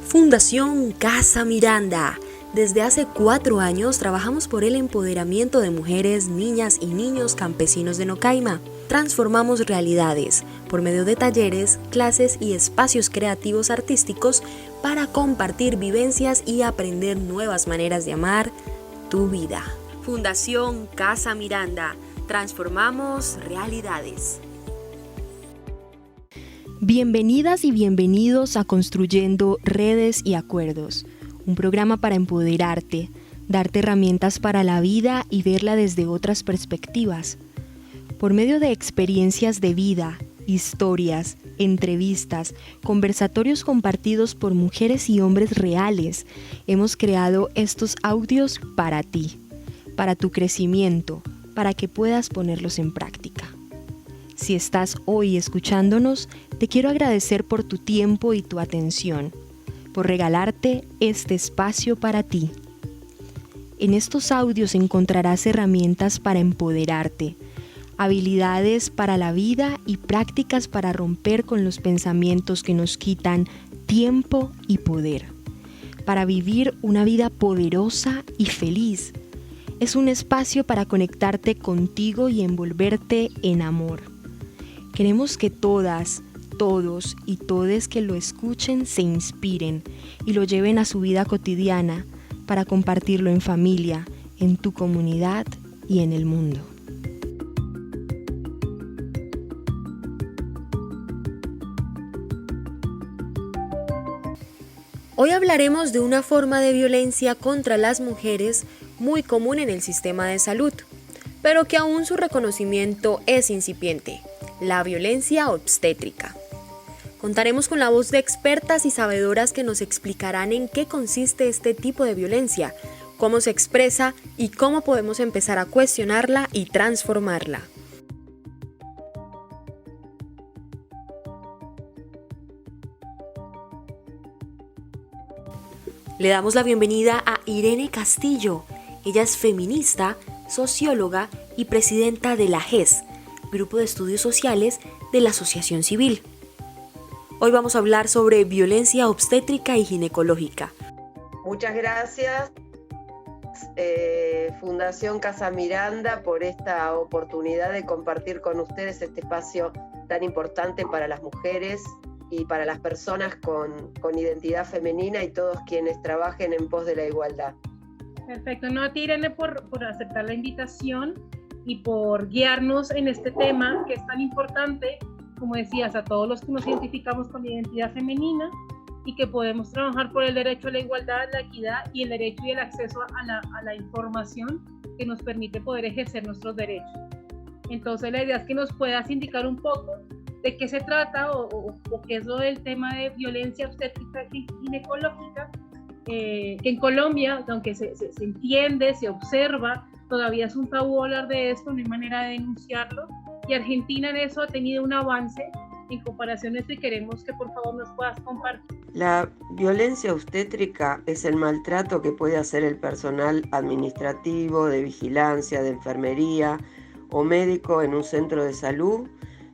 Fundación Casa Miranda. Desde hace 4 años trabajamos por el empoderamiento de mujeres, niñas y niños campesinos de Nocaima. Transformamos realidades por medio de talleres, clases y espacios creativos artísticos para compartir vivencias y aprender nuevas maneras de amar tu vida. Fundación Casa Miranda. Transformamos realidades. Bienvenidas y bienvenidos a Construyendo Redes y Acuerdos, un programa para empoderarte, darte herramientas para la vida y verla desde otras perspectivas. Por medio de experiencias de vida, historias, entrevistas, conversatorios compartidos por mujeres y hombres reales, hemos creado estos audios para ti, para tu crecimiento, para que puedas ponerlos en práctica. Si estás hoy escuchándonos, te quiero agradecer por tu tiempo y tu atención, por regalarte este espacio para ti. En estos audios encontrarás herramientas para empoderarte, habilidades para la vida y prácticas para romper con los pensamientos que nos quitan tiempo y poder, para vivir una vida poderosa y feliz. Es un espacio para conectarte contigo y envolverte en amor. Queremos que todas, todos y todes que lo escuchen se inspiren y lo lleven a su vida cotidiana para compartirlo en familia, en tu comunidad y en el mundo. Hoy hablaremos de una forma de violencia contra las mujeres muy común en el sistema de salud, pero que aún su reconocimiento es incipiente: la violencia obstétrica. Contaremos con la voz de expertas y sabedoras que nos explicarán en qué consiste este tipo de violencia, cómo se expresa y cómo podemos empezar a cuestionarla y transformarla. Le damos la bienvenida a Irene Castillo. Ella es feminista, socióloga y presidenta de la GES, Grupo de Estudios Sociales de la Asociación Civil. Hoy vamos a hablar sobre violencia obstétrica y ginecológica. Muchas gracias, Fundación Casa Miranda, por esta oportunidad de compartir con ustedes este espacio tan importante para las mujeres y para las personas con identidad femenina y todos quienes trabajen en pos de la igualdad. Perfecto, no a ti, Irene, por aceptar la invitación y por guiarnos en este tema que es tan importante, como decías, a todos los que nos identificamos con la identidad femenina y que podemos trabajar por el derecho a la igualdad, la equidad y el derecho y el acceso a la información que nos permite poder ejercer nuestros derechos. Entonces la idea es que nos puedas indicar un poco de qué se trata o qué es lo del tema de violencia obstétrica y ginecológica, que en Colombia, aunque se entiende, se observa, todavía es un tabú hablar de esto, no hay manera de denunciarlo, y Argentina en eso ha tenido un avance en comparación a esto y queremos que por favor nos puedas compartir. La violencia obstétrica es el maltrato que puede hacer el personal administrativo, de vigilancia, de enfermería o médico en un centro de salud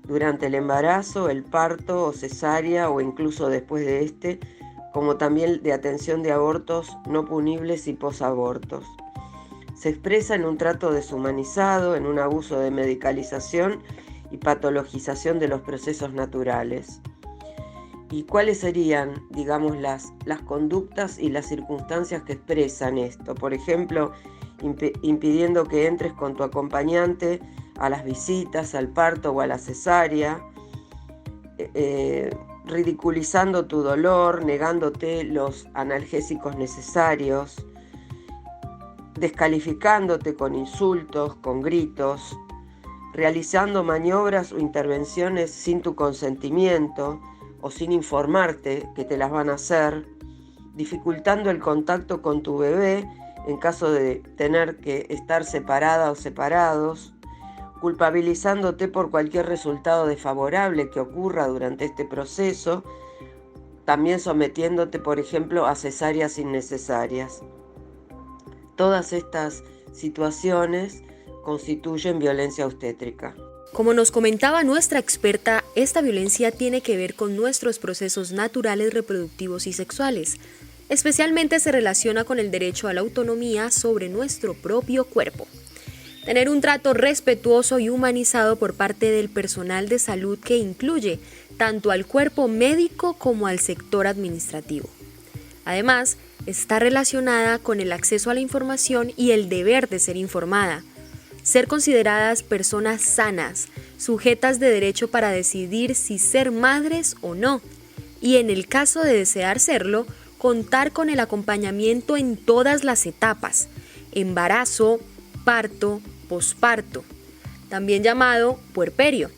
durante el embarazo, el parto o cesárea o incluso después de este, como también de atención de abortos no punibles y posabortos. Se expresa en un trato deshumanizado, en un abuso de medicalización y patologización de los procesos naturales. ¿Y cuáles serían, digamos, las conductas y las circunstancias que expresan esto? Por ejemplo, impidiendo que entres con tu acompañante a las visitas, al parto o a la cesárea, ridiculizando tu dolor, negándote los analgésicos necesarios, descalificándote con insultos, con gritos, realizando maniobras o intervenciones sin tu consentimiento o sin informarte que te las van a hacer, dificultando el contacto con tu bebé en caso de tener que estar separada o separados, culpabilizándote por cualquier resultado desfavorable que ocurra durante este proceso, también sometiéndote, por ejemplo, a cesáreas innecesarias. Todas estas situaciones constituyen violencia obstétrica. Como nos comentaba nuestra experta esta violencia tiene que ver con nuestros procesos naturales reproductivos y sexuales. Especialmente se relaciona con el derecho a la autonomía sobre nuestro propio cuerpo. Tener un trato respetuoso y humanizado por parte del personal de salud que incluye tanto al cuerpo médico como al sector administrativo. Además, está relacionada con el acceso a la información y el deber de ser informada. Ser consideradas personas sanas, sujetas de derecho para decidir si ser madres o no, y en el caso de desear serlo, contar con el acompañamiento en todas las etapas: embarazo, parto, posparto, también llamado puerperio,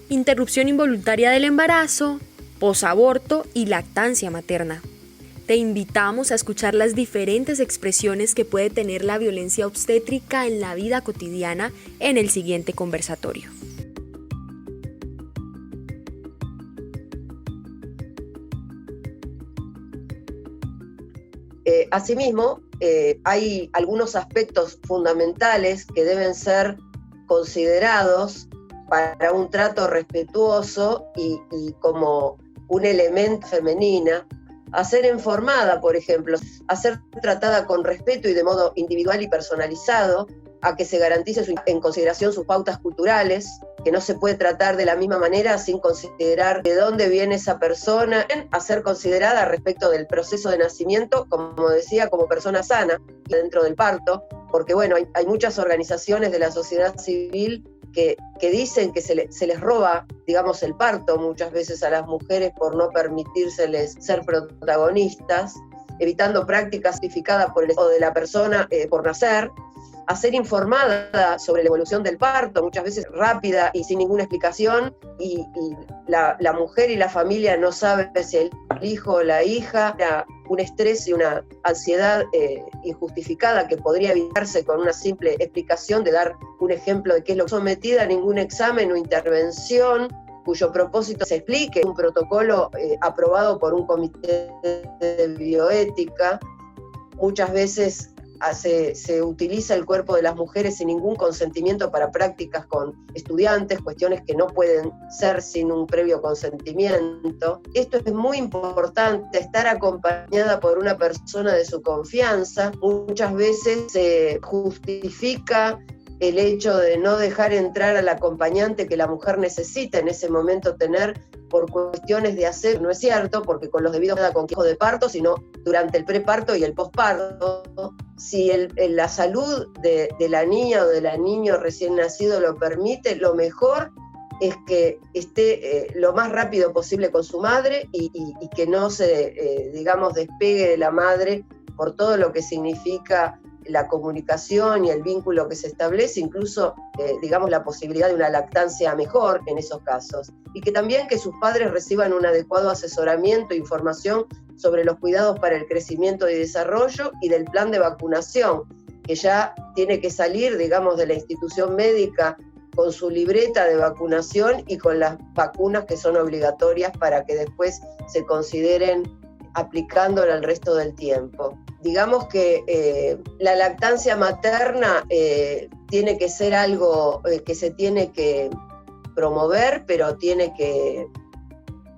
interrupción involuntaria del embarazo, posaborto y lactancia materna. Te invitamos a escuchar las diferentes expresiones que puede tener la violencia obstétrica en la vida cotidiana en el siguiente conversatorio. Asimismo, hay algunos aspectos fundamentales que deben ser considerados para un trato respetuoso y como un elemento femenina. A ser informada, por ejemplo, a ser tratada con respeto y de modo individual y personalizado, a que se garantice en consideración sus pautas culturales, que no se puede tratar de la misma manera sin considerar de dónde viene esa persona, a ser considerada respecto del proceso de nacimiento, como decía, como persona sana dentro del parto, porque bueno, hay muchas organizaciones de la sociedad civil que dicen que se les roba, digamos, el parto muchas veces a las mujeres por no permitírseles ser protagonistas, evitando prácticas justificadas por el estado de la persona por nacer. A ser informada sobre la evolución del parto, muchas veces rápida y sin ninguna explicación, y la mujer y la familia no saben si el hijo o la hija, un estrés y una ansiedad injustificada que podría evitarse con una simple explicación de dar un ejemplo de qué es lo que sometida a ningún examen o intervención, cuyo propósito se explique, un protocolo aprobado por un comité de bioética. Muchas veces se utiliza el cuerpo de las mujeres sin ningún consentimiento para prácticas con estudiantes, cuestiones que no pueden ser sin un previo consentimiento. Esto es muy importante, estar acompañada por una persona de su confianza. Muchas veces se justifica el hecho de no dejar entrar al acompañante que la mujer necesita en ese momento tener por cuestiones de hacer. No es cierto, porque con los debidos con hijo de parto, sino durante el preparto y el posparto. Si la salud de la niña o del niño recién nacido lo permite, lo mejor es que esté lo más rápido posible con su madre y que no se, despegue de la madre por todo lo que significa la comunicación y el vínculo que se establece, incluso, la posibilidad de una lactancia mejor en esos casos. Y que también que sus padres reciban un adecuado asesoramiento e información sobre los cuidados para el crecimiento y desarrollo y del plan de vacunación, que ya tiene que salir, de la institución médica con su libreta de vacunación y con las vacunas que son obligatorias para que después se consideren aplicándola el resto del tiempo. Digamos que la lactancia materna tiene que ser algo que se tiene que promover, pero tiene que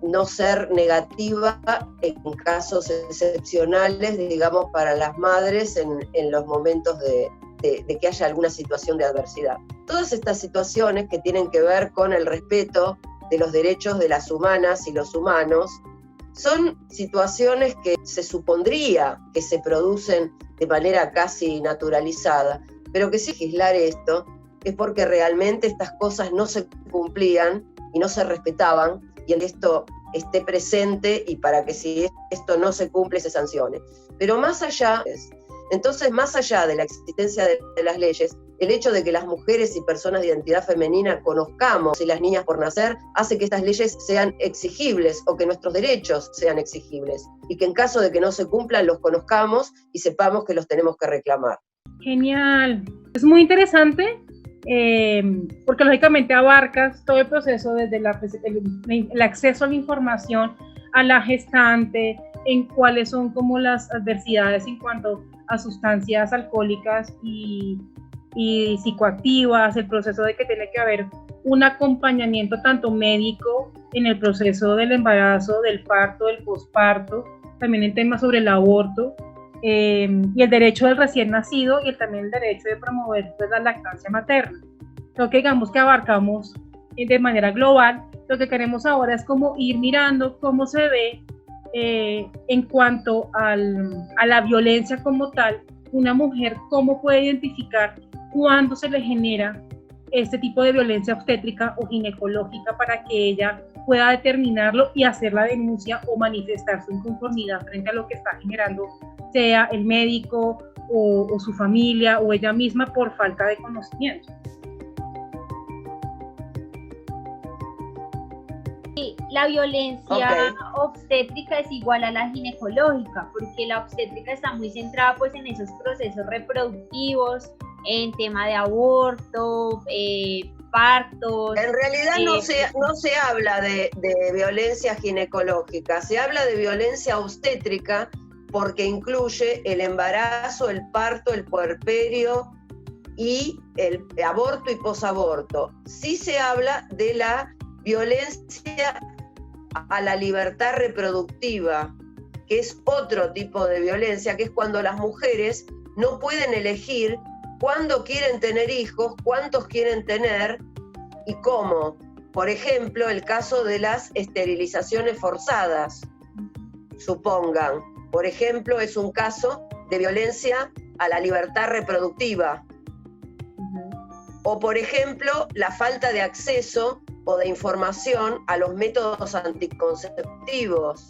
no ser negativa en casos excepcionales, para las madres en los momentos de que haya alguna situación de adversidad. Todas estas situaciones que tienen que ver con el respeto de los derechos de las humanas y los humanos son situaciones que se supondría que se producen de manera casi naturalizada, pero que si legislar esto es porque realmente estas cosas no se cumplían y no se respetaban, y en esto esté presente y para que si esto no se cumple se sancione. Pero más allá de la existencia de las leyes, el hecho de que las mujeres y personas de identidad femenina conozcamos y las niñas por nacer hace que estas leyes sean exigibles o que nuestros derechos sean exigibles y que en caso de que no se cumplan los conozcamos y sepamos que los tenemos que reclamar. Genial, es muy interesante porque lógicamente abarcas todo el proceso desde el acceso a la información a la gestante, en cuáles son como las adversidades en cuanto a sustancias alcohólicas y psicoactivas, el proceso de que tiene que haber un acompañamiento tanto médico en el proceso del embarazo, del parto, del posparto, también en temas sobre el aborto, y el derecho del recién nacido y también el derecho de promover pues, la lactancia materna. Lo que digamos que abarcamos de manera global, lo que queremos ahora es como ir mirando cómo se ve en cuanto a la violencia como tal, una mujer cómo puede identificar cuándo se le genera este tipo de violencia obstétrica o ginecológica para que ella pueda determinarlo y hacer la denuncia o manifestar su inconformidad frente a lo que está generando, sea el médico o su familia o ella misma por falta de conocimiento. La violencia obstétrica es igual a la ginecológica, porque la obstétrica está muy centrada pues en esos procesos reproductivos, en tema de aborto, partos. En realidad no se habla de violencia ginecológica, se habla de violencia obstétrica porque incluye el embarazo, el parto, el puerperio y el aborto y posaborto. Sí se habla de la violencia a la libertad reproductiva, que es otro tipo de violencia, que es cuando las mujeres no pueden elegir cuándo quieren tener hijos, cuántos quieren tener y cómo. Por ejemplo, el caso de las esterilizaciones forzadas, supongan. Por ejemplo, es un caso de violencia a la libertad reproductiva. O, por ejemplo, la falta de acceso o de información a los métodos anticonceptivos.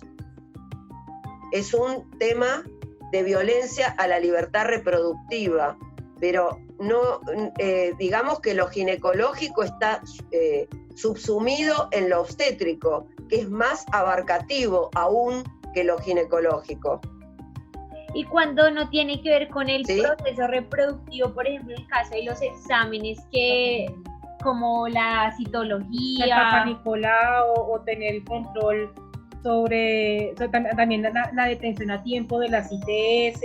Es un tema de violencia a la libertad reproductiva, pero no, digamos que lo ginecológico está subsumido en lo obstétrico, que es más abarcativo aún que lo ginecológico. Y cuando no tiene que ver con el proceso reproductivo, por ejemplo, en el caso de los exámenes como la citología, el Papa Nicolau o tener el control sobre también la detención a tiempo de las ITS,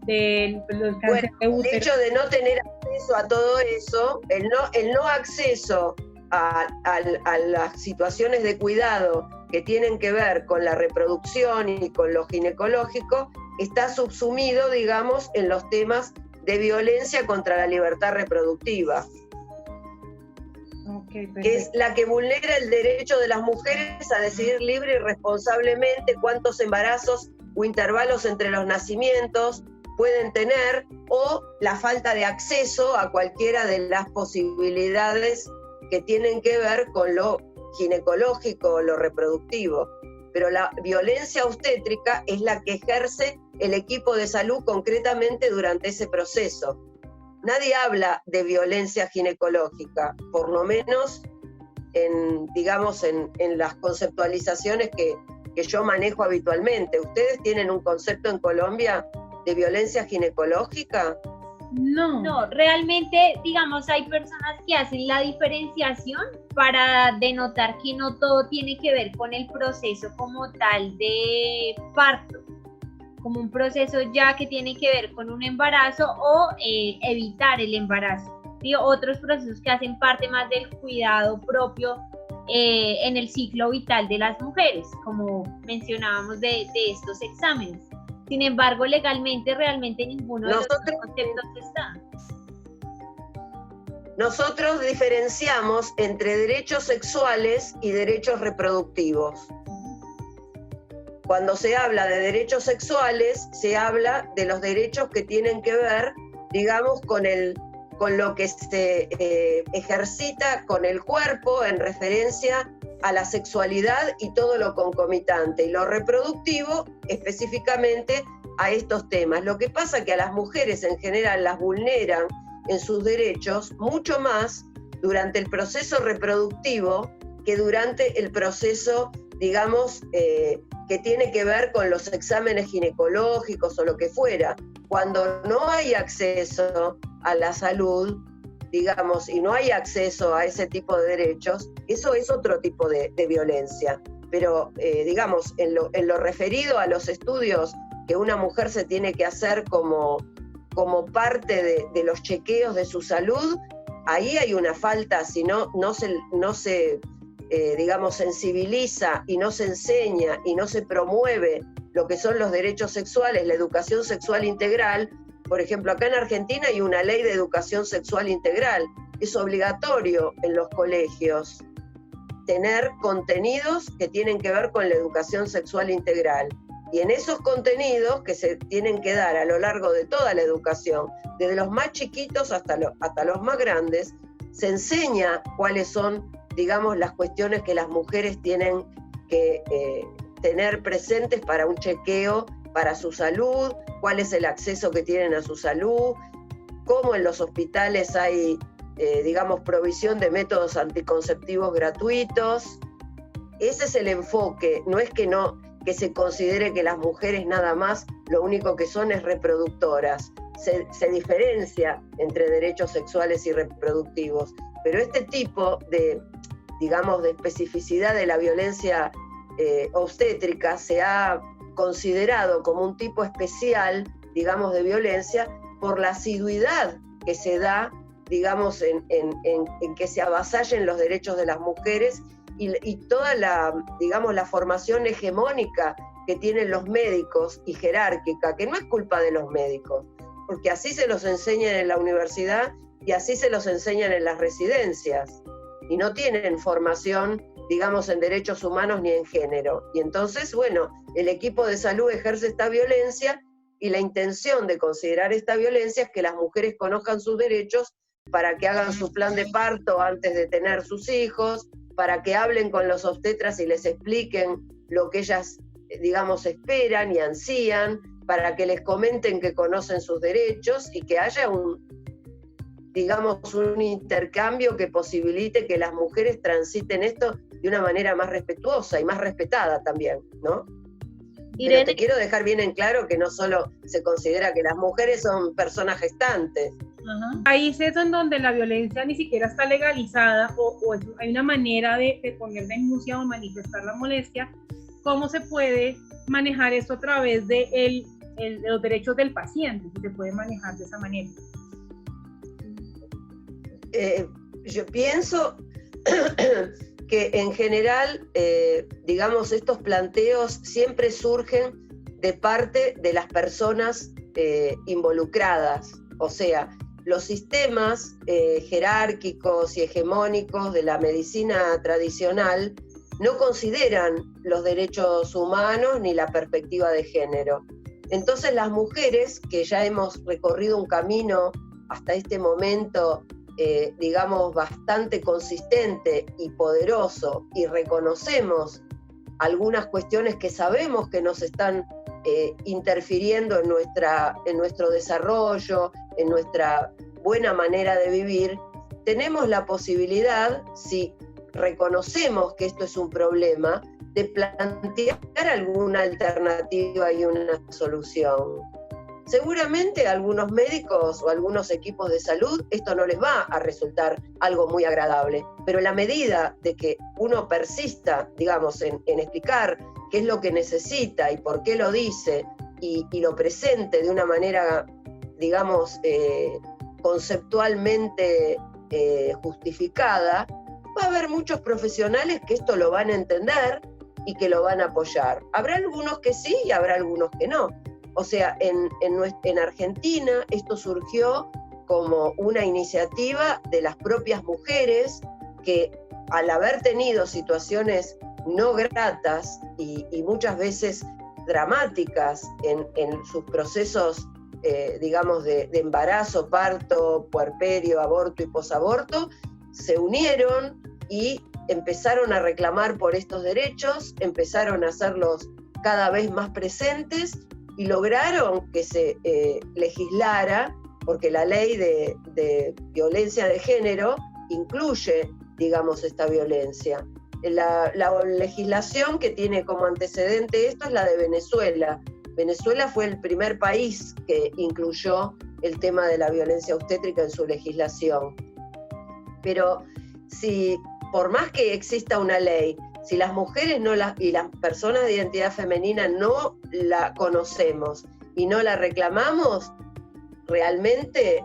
del cáncer de útero. El hecho de no tener acceso a todo eso, el no acceso a las situaciones de cuidado que tienen que ver con la reproducción y con lo ginecológico, está subsumido, digamos, en los temas de violencia contra la libertad reproductiva. Que es la que vulnera el derecho de las mujeres a decidir libre y responsablemente cuántos embarazos o intervalos entre los nacimientos pueden tener, o la falta de acceso a cualquiera de las posibilidades que tienen que ver con lo ginecológico o lo reproductivo. Pero la violencia obstétrica es la que ejerce el equipo de salud concretamente durante ese proceso. Nadie habla de violencia ginecológica, por lo menos en las conceptualizaciones que yo manejo habitualmente. ¿Ustedes tienen un concepto en Colombia de violencia ginecológica? No, realmente, digamos, hay personas que hacen la diferenciación para denotar que no todo tiene que ver con el proceso como tal de parto, como un proceso ya que tiene que ver con un embarazo o evitar el embarazo. Otros procesos que hacen parte más del cuidado propio en el ciclo vital de las mujeres, como mencionábamos de estos exámenes. Sin embargo, legalmente realmente ninguno de los conceptos está. Nosotros diferenciamos entre derechos sexuales y derechos reproductivos. Cuando se habla de derechos sexuales, se habla de los derechos que tienen que ver, digamos, con lo que se ejercita con el cuerpo en referencia a la sexualidad y todo lo concomitante, y lo reproductivo específicamente a estos temas. Lo que pasa es que a las mujeres en general las vulneran en sus derechos mucho más durante el proceso reproductivo que durante el proceso, digamos, que tiene que ver con los exámenes ginecológicos o lo que fuera. Cuando no hay acceso a la salud, digamos, y no hay acceso a ese tipo de derechos, eso es otro tipo de violencia. Pero, digamos, en lo referido a los estudios que una mujer se tiene que hacer como parte de los chequeos de su salud, ahí hay una falta, si no se digamos, sensibiliza y no se enseña y no se promueve lo que son los derechos sexuales, la educación sexual integral. Por ejemplo, acá en Argentina hay una ley de educación sexual integral. Es obligatorio en los colegios tener contenidos que tienen que ver con la educación sexual integral. Y en esos contenidos que se tienen que dar a lo largo de toda la educación, desde los más chiquitos hasta los más grandes, se enseña cuáles son, digamos, las cuestiones que las mujeres tienen que tener presentes para un chequeo para su salud, cuál es el acceso que tienen a su salud, cómo en los hospitales hay, digamos, provisión de métodos anticonceptivos gratuitos. Ese es el enfoque, no es que se considere que las mujeres nada más lo único que son es reproductoras. Se diferencia entre derechos sexuales y reproductivos, pero este tipo de, digamos, de especificidad de la violencia obstétrica se ha considerado como un tipo especial, digamos, de violencia por la asiduidad que se da, digamos, en que se avasallen los derechos de las mujeres y toda la, digamos, la formación hegemónica que tienen los médicos y jerárquica, que no es culpa de los médicos, porque así se los enseñan en la universidad y así se los enseñan en las residencias, y no tienen formación, digamos, en derechos humanos ni en género. Y entonces, bueno, el equipo de salud ejerce esta violencia, y la intención de considerar esta violencia es que las mujeres conozcan sus derechos para que hagan su plan de parto antes de tener sus hijos, para que hablen con los obstetras y les expliquen lo que ellas, digamos, esperan y ansían, para que les comenten que conocen sus derechos y que haya digamos, un intercambio que posibilite que las mujeres transiten esto de una manera más respetuosa y más respetada también, ¿no? Irene, pero te quiero dejar bien en claro que no solo se considera que las mujeres son personas gestantes. Países en donde la violencia ni siquiera está legalizada o hay una manera de poner denuncia o manifestar la molestia, ¿cómo se puede manejar esto a través de los derechos del paciente? Si se puede manejar de esa manera. Yo pienso que en general, digamos, estos planteos siempre surgen de parte de las personas involucradas, o sea, los sistemas jerárquicos y hegemónicos de la medicina tradicional no consideran los derechos humanos ni la perspectiva de género. Entonces las mujeres que ya hemos recorrido un camino hasta este momento, digamos, bastante consistente y poderoso, y reconocemos algunas cuestiones que sabemos que nos están interfiriendo en nuestro desarrollo, en nuestra buena manera de vivir, tenemos la posibilidad, si reconocemos que esto es un problema, de plantear alguna alternativa y una solución. Seguramente a algunos médicos o a algunos equipos de salud esto no les va a resultar algo muy agradable, pero en la medida de que uno persista, digamos, en explicar qué es lo que necesita y por qué lo dice, y lo presente de una manera, digamos, conceptualmente justificada, va a haber muchos profesionales que esto lo van a entender y que lo van a apoyar. Habrá algunos que sí y habrá algunos que no. O sea, en Argentina esto surgió como una iniciativa de las propias mujeres que, al haber tenido situaciones no gratas y muchas veces dramáticas en sus procesos, digamos, de embarazo, parto, puerperio, aborto y posaborto, se unieron y empezaron a reclamar por estos derechos, empezaron a hacerlos cada vez más presentes y lograron que se legislara, porque la ley de violencia de género incluye, digamos, esta violencia. La legislación que tiene como antecedente esto es la de Venezuela. Venezuela fue el primer país que incluyó el tema de la violencia obstétrica en su legislación. Pero si, por más que exista una ley, si las mujeres y las personas de identidad femenina no la conocemos y no la reclamamos, realmente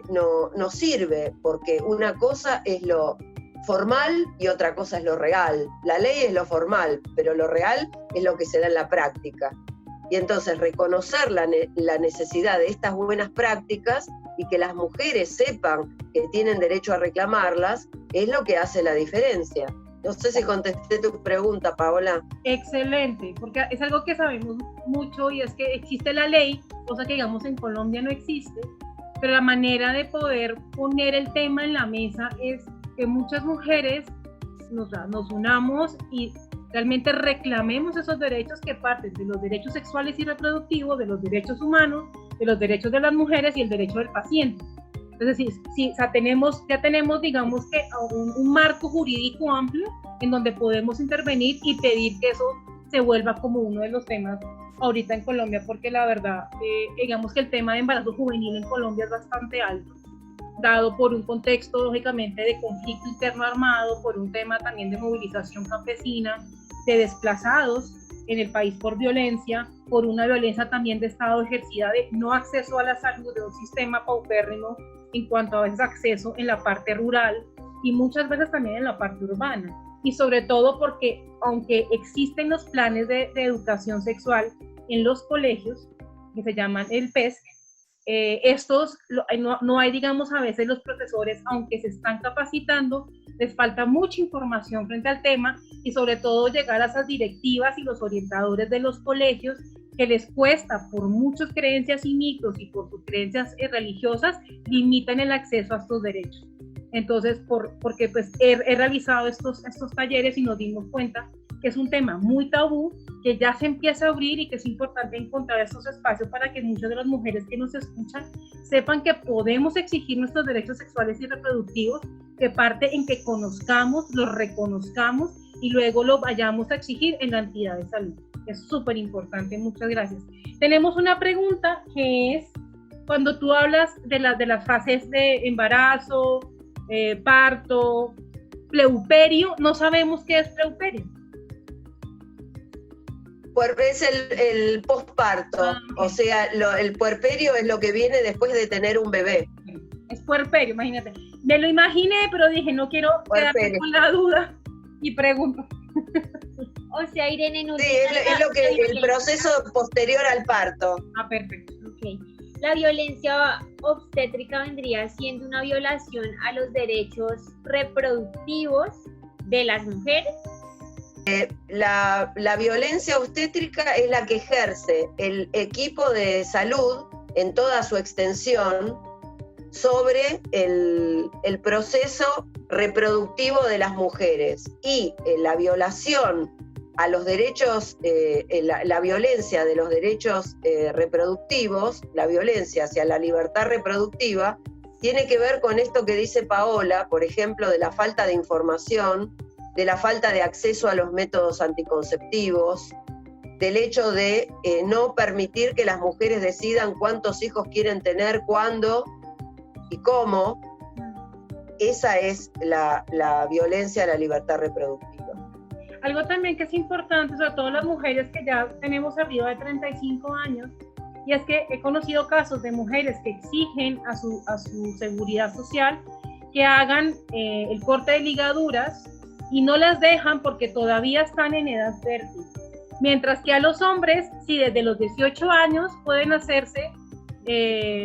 no sirve, porque una cosa es lo formal y otra cosa es lo real. La ley es lo formal, pero lo real es lo que se da en la práctica. Y entonces reconocer la necesidad de estas buenas prácticas y que las mujeres sepan que tienen derecho a reclamarlas es lo que hace la diferencia. No sé si contesté tu pregunta, Paola. Excelente, porque es algo que sabemos mucho y es que existe la ley, cosa que digamos en Colombia no existe, pero la manera de poder poner el tema en la mesa es que muchas mujeres nos unamos y realmente reclamemos esos derechos que parten de los derechos sexuales y reproductivos, de los derechos humanos, de los derechos de las mujeres y el derecho del paciente. Entonces, ya tenemos, digamos que un marco jurídico amplio en donde podemos intervenir y pedir que eso se vuelva como uno de los temas ahorita en Colombia, porque la verdad, digamos que el tema de embarazo juvenil en Colombia es bastante alto, dado por un contexto, lógicamente, de conflicto interno armado, por un tema también de movilización campesina, de desplazados en el país por violencia, por una violencia también de Estado ejercida de no acceso a la salud, de un sistema paupérrimo en cuanto a veces acceso en la parte rural y muchas veces también en la parte urbana. Y sobre todo porque aunque existen los planes de educación sexual en los colegios, que se llaman el PESC, estos no hay, digamos, a veces los profesores, aunque se están capacitando, les falta mucha información frente al tema y sobre todo llegar a esas directivas y los orientadores de los colegios que les cuesta por muchas creencias y mitos y por sus creencias religiosas, limitan el acceso a estos derechos. Entonces, porque pues he realizado estos talleres y nos dimos cuenta que es un tema muy tabú, que ya se empieza a abrir y que es importante encontrar estos espacios para que muchas de las mujeres que nos escuchan sepan que podemos exigir nuestros derechos sexuales y reproductivos, que parte en que conozcamos, los reconozcamos y luego lo vayamos a exigir en la entidad de salud. Es súper importante, muchas gracias. Tenemos una pregunta que es, cuando tú hablas de las fases de embarazo, parto, pleuperio, no sabemos qué es pleuperio. Es el posparto, o sea, el puerperio es lo que viene después de tener un bebé. Es puerperio, imagínate. Me lo imaginé, pero dije, no quiero quedarme con la duda y pregunto. O sea, Irene, no. Sí, es lo que el proceso posterior al parto. Ah, perfecto. Okay. La violencia obstétrica vendría siendo una violación a los derechos reproductivos de las mujeres. La violencia obstétrica es la que ejerce el equipo de salud en toda su extensión sobre el proceso reproductivo de las mujeres, y la violación a los derechos, la violencia de los derechos reproductivos, la violencia hacia la libertad reproductiva, tiene que ver con esto que dice Paola, por ejemplo, de la falta de información, de la falta de acceso a los métodos anticonceptivos, del hecho de no permitir que las mujeres decidan cuántos hijos quieren tener, cuándo y cómo. Esa es la violencia a la libertad reproductiva. Algo también que es importante, sobre todo las mujeres que ya tenemos arriba de 35 años, y es que he conocido casos de mujeres que exigen a su seguridad social que hagan el corte de ligaduras y no las dejan porque todavía están en edad fértil. Mientras que a los hombres, sí, desde los 18 años pueden hacerse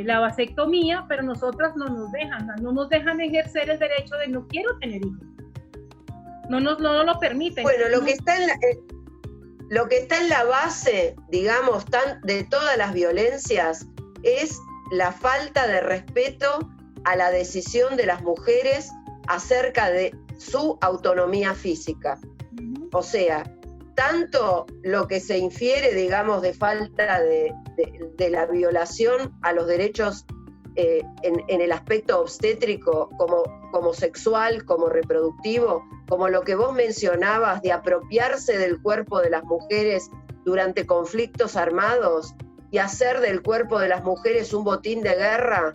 la vasectomía, pero nosotras no nos dejan ejercer el derecho de no quiero tener hijos. No nos lo permiten. Bueno, lo que está en la base, digamos, de todas las violencias es la falta de respeto a la decisión de las mujeres acerca de su autonomía física. O sea, tanto lo que se infiere, digamos, de falta de la violación a los derechos en el aspecto obstétrico, como sexual, como reproductivo, como lo que vos mencionabas de apropiarse del cuerpo de las mujeres durante conflictos armados y hacer del cuerpo de las mujeres un botín de guerra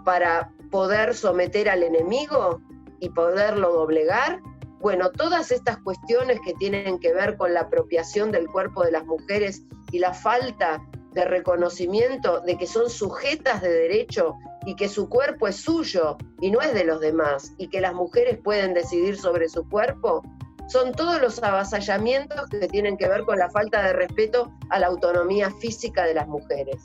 para poder someter al enemigo y poderlo doblegar. Bueno, todas estas cuestiones que tienen que ver con la apropiación del cuerpo de las mujeres y la falta de reconocimiento de que son sujetas de derecho y que su cuerpo es suyo y no es de los demás, y que las mujeres pueden decidir sobre su cuerpo, son todos los avasallamientos que tienen que ver con la falta de respeto a la autonomía física de las mujeres.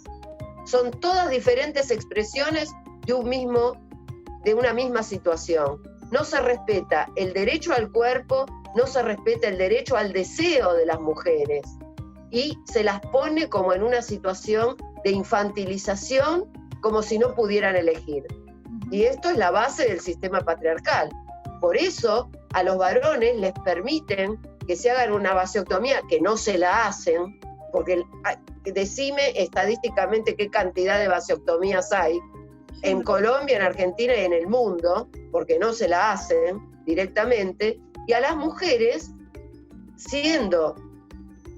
Son todas diferentes expresiones de una misma situación. No se respeta el derecho al cuerpo, no se respeta el derecho al deseo de las mujeres, y se las pone como en una situación de infantilización, como si no pudieran elegir. Y esto es la base del sistema patriarcal. Por eso a los varones les permiten que se hagan una vasectomía, que no se la hacen, porque decime estadísticamente qué cantidad de vasectomías hay en Colombia, en Argentina y en el mundo, porque no se la hacen directamente, y a las mujeres, siendo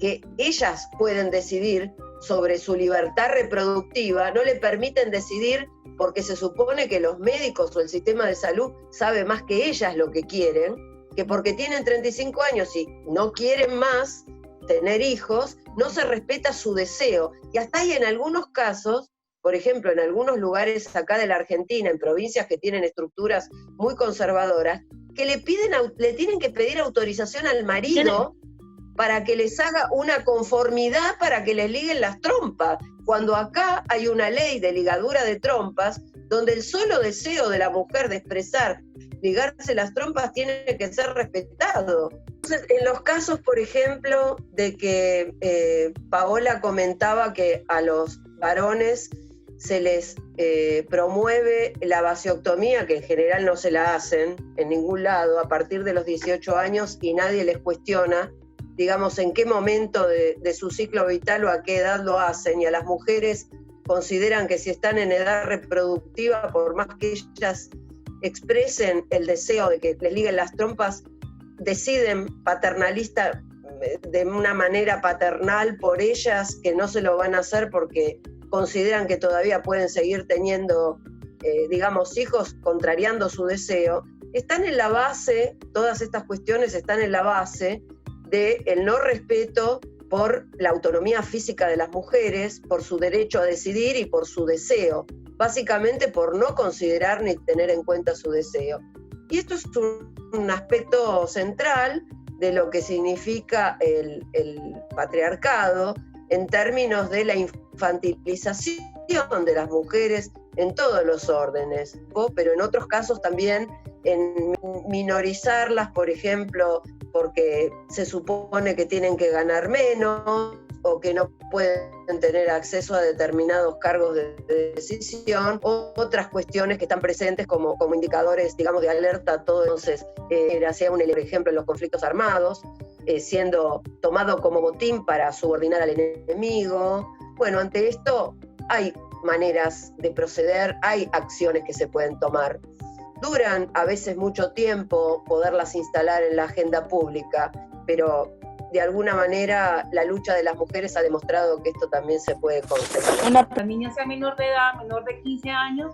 que ellas pueden decidir sobre su libertad reproductiva, no le permiten decidir porque se supone que los médicos o el sistema de salud sabe más que ellas lo que quieren, que porque tienen 35 años y no quieren más tener hijos, no se respeta su deseo. Y hasta hay en algunos casos, por ejemplo, en algunos lugares acá de la Argentina, en provincias que tienen estructuras muy conservadoras, que le tienen que pedir autorización al marido para que les haga una conformidad para que les liguen las trompas, cuando acá hay una ley de ligadura de trompas, donde el solo deseo de la mujer de expresar, ligarse las trompas, tiene que ser respetado. Entonces, en los casos, por ejemplo, de que Paola comentaba que a los varones se les promueve la vasectomía, que en general no se la hacen en ningún lado, a partir de los 18 años, y nadie les cuestiona, digamos, en qué momento de su ciclo vital o a qué edad lo hacen, y a las mujeres consideran que si están en edad reproductiva, por más que ellas expresen el deseo de que les liguen las trompas, deciden paternalista, de una manera paternal por ellas, que no se lo van a hacer porque consideran que todavía pueden seguir teniendo, digamos, hijos, contrariando su deseo. Están en la base, todas estas cuestiones están en la base del no respeto por la autonomía física de las mujeres, por su derecho a decidir y por su deseo, básicamente por no considerar ni tener en cuenta su deseo. Y esto es un aspecto central de lo que significa el patriarcado en términos de la infantilización de las mujeres en todos los órdenes, pero en otros casos también en minorizarlas, por ejemplo, porque se supone que tienen que ganar menos o que no pueden tener acceso a determinados cargos de decisión, o otras cuestiones que están presentes como indicadores, digamos, de alerta. Todo entonces hacía un ejemplo en los conflictos armados, siendo tomado como botín para subordinar al enemigo. Bueno, ante esto hay maneras de proceder, hay acciones que se pueden tomar. Duran a veces mucho tiempo poderlas instalar en la agenda pública, pero de alguna manera la lucha de las mujeres ha demostrado que esto también se puede conseguir. La niña sea menor de edad, menor de 15 años,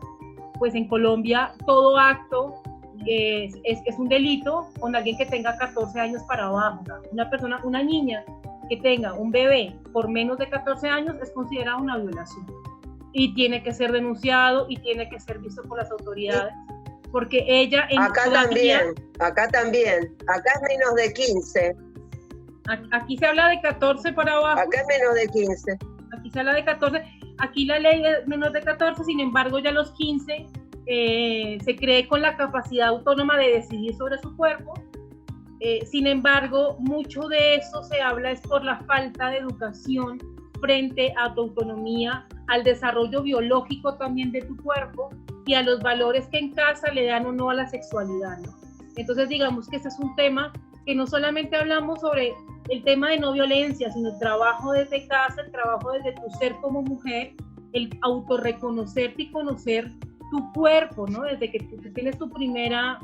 pues en Colombia todo acto es un delito con alguien que tenga 14 años para abajo. Una niña que tenga un bebé por menos de 14 años es considerada una violación y tiene que ser denunciado y tiene que ser visto por las autoridades. Porque ella... Acá también, acá es menos de 15. Aquí se habla de 14 para abajo. Acá es menos de 15. Aquí se habla de 14. Aquí la ley es menos de 14, sin embargo ya a los 15 se cree con la capacidad autónoma de decidir sobre su cuerpo. Sin embargo, mucho de eso se habla es por la falta de educación frente a tu autonomía, al desarrollo biológico también de tu cuerpo y a los valores que en casa le dan o no a la sexualidad, ¿no? Entonces digamos que ese es un tema que no solamente hablamos sobre el tema de no violencia, sino el trabajo desde casa, el trabajo desde tu ser como mujer, el autorreconocerte y conocer tu cuerpo, ¿no? Desde que tú tienes tu primera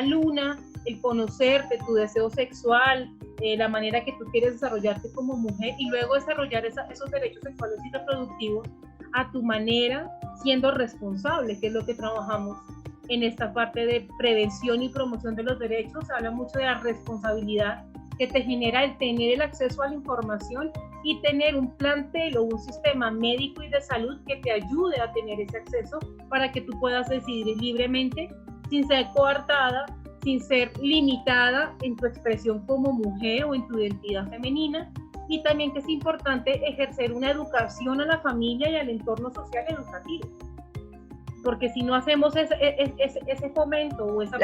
luna, el conocerte, tu deseo sexual, la manera que tú quieres desarrollarte como mujer y luego desarrollar esos derechos sexuales y reproductivos a tu manera, siendo responsable, que es lo que trabajamos en esta parte de prevención y promoción de los derechos. Se habla mucho de la responsabilidad que te genera el tener el acceso a la información y tener un plantel o un sistema médico y de salud que te ayude a tener ese acceso para que tú puedas decidir libremente, sin ser coartada, sin ser limitada en tu expresión como mujer o en tu identidad femenina, y también que es importante ejercer una educación a la familia y al entorno social educativo. Porque si no hacemos ese fomento o esa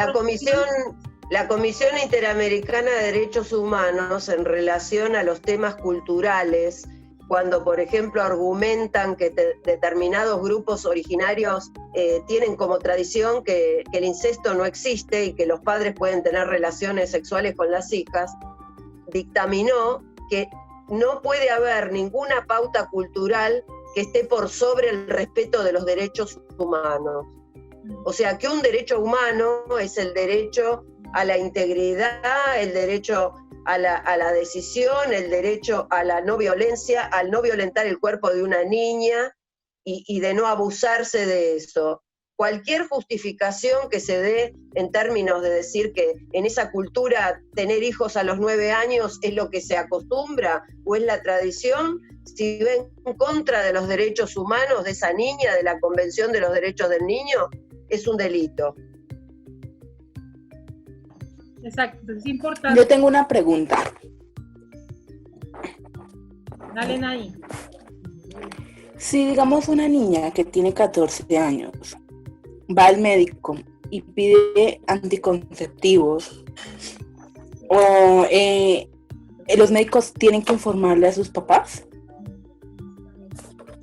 La Comisión Interamericana de Derechos Humanos, en relación a los temas culturales, cuando por ejemplo argumentan que determinados grupos originarios tienen como tradición que el incesto no existe y que los padres pueden tener relaciones sexuales con las hijas, dictaminó que no puede haber ninguna pauta cultural que esté por sobre el respeto de los derechos humanos. O sea, que un derecho humano es el derecho a la integridad, el derecho a la decisión, el derecho a la no violencia, al no violentar el cuerpo de una niña y de no abusarse de eso. Cualquier justificación que se dé en términos de decir que en esa cultura tener hijos a los 9 años es lo que se acostumbra o es la tradición, si ven en contra de los derechos humanos de esa niña, de la Convención de los Derechos del Niño, es un delito. Exacto, es importante. Yo tengo una pregunta. Dale, Nadie. Si digamos una niña que tiene 14 años va al médico y pide anticonceptivos, o los médicos tienen que informarle a sus papás.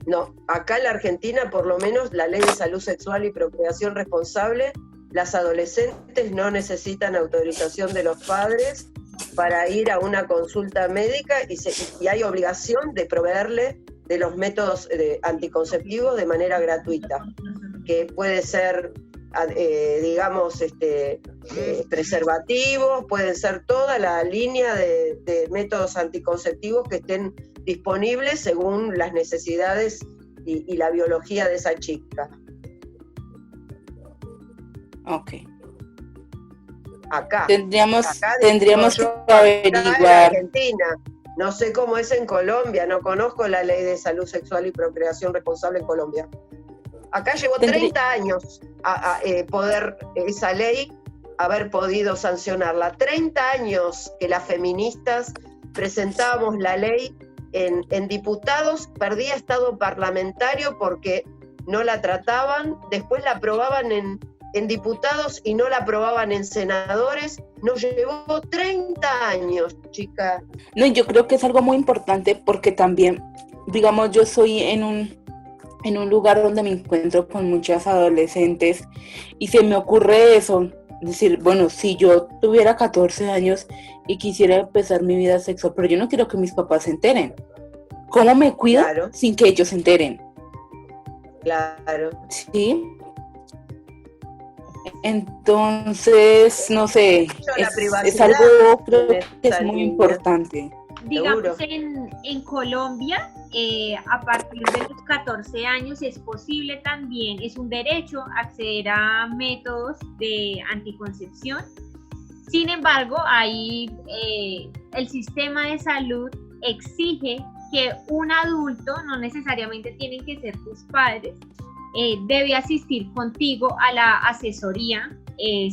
No, acá en la Argentina, por lo menos, la Ley de Salud Sexual y Procreación Responsable, las adolescentes no necesitan autorización de los padres para ir a una consulta médica y hay obligación de proveerle de los métodos anticonceptivos de manera gratuita, que puede ser, digamos, preservativos, pueden ser toda la línea de métodos anticonceptivos que estén disponibles según las necesidades y la biología de esa chica. Ok. Acá Tendríamos yo, que averiguar. acá en Argentina, no sé cómo es en Colombia, no conozco la Ley de Salud Sexual y Procreación Responsable en Colombia. Acá llevó 30 años a poder esa ley haber podido sancionarla. 30 años que las feministas presentábamos la ley en diputados, perdía estado parlamentario porque no la trataban, después la aprobaban en diputados y no la aprobaban en senadores. Nos llevó 30 años, chica. No, yo creo que es algo muy importante porque también, digamos, yo soy en un lugar donde me encuentro con muchas adolescentes y se me ocurre eso, decir, bueno, si yo tuviera 14 años y quisiera empezar mi vida sexual, pero yo no quiero que mis papás se enteren. ¿Cómo me cuido sin que ellos se enteren? Claro. Sí. Entonces, no sé, es algo creo que es muy importante. Digamos, en Colombia, a partir de los 14 años es posible también, es un derecho acceder a métodos de anticoncepción. Sin embargo, ahí el sistema de salud exige que un adulto, no necesariamente tienen que ser tus padres, debe asistir contigo a la asesoría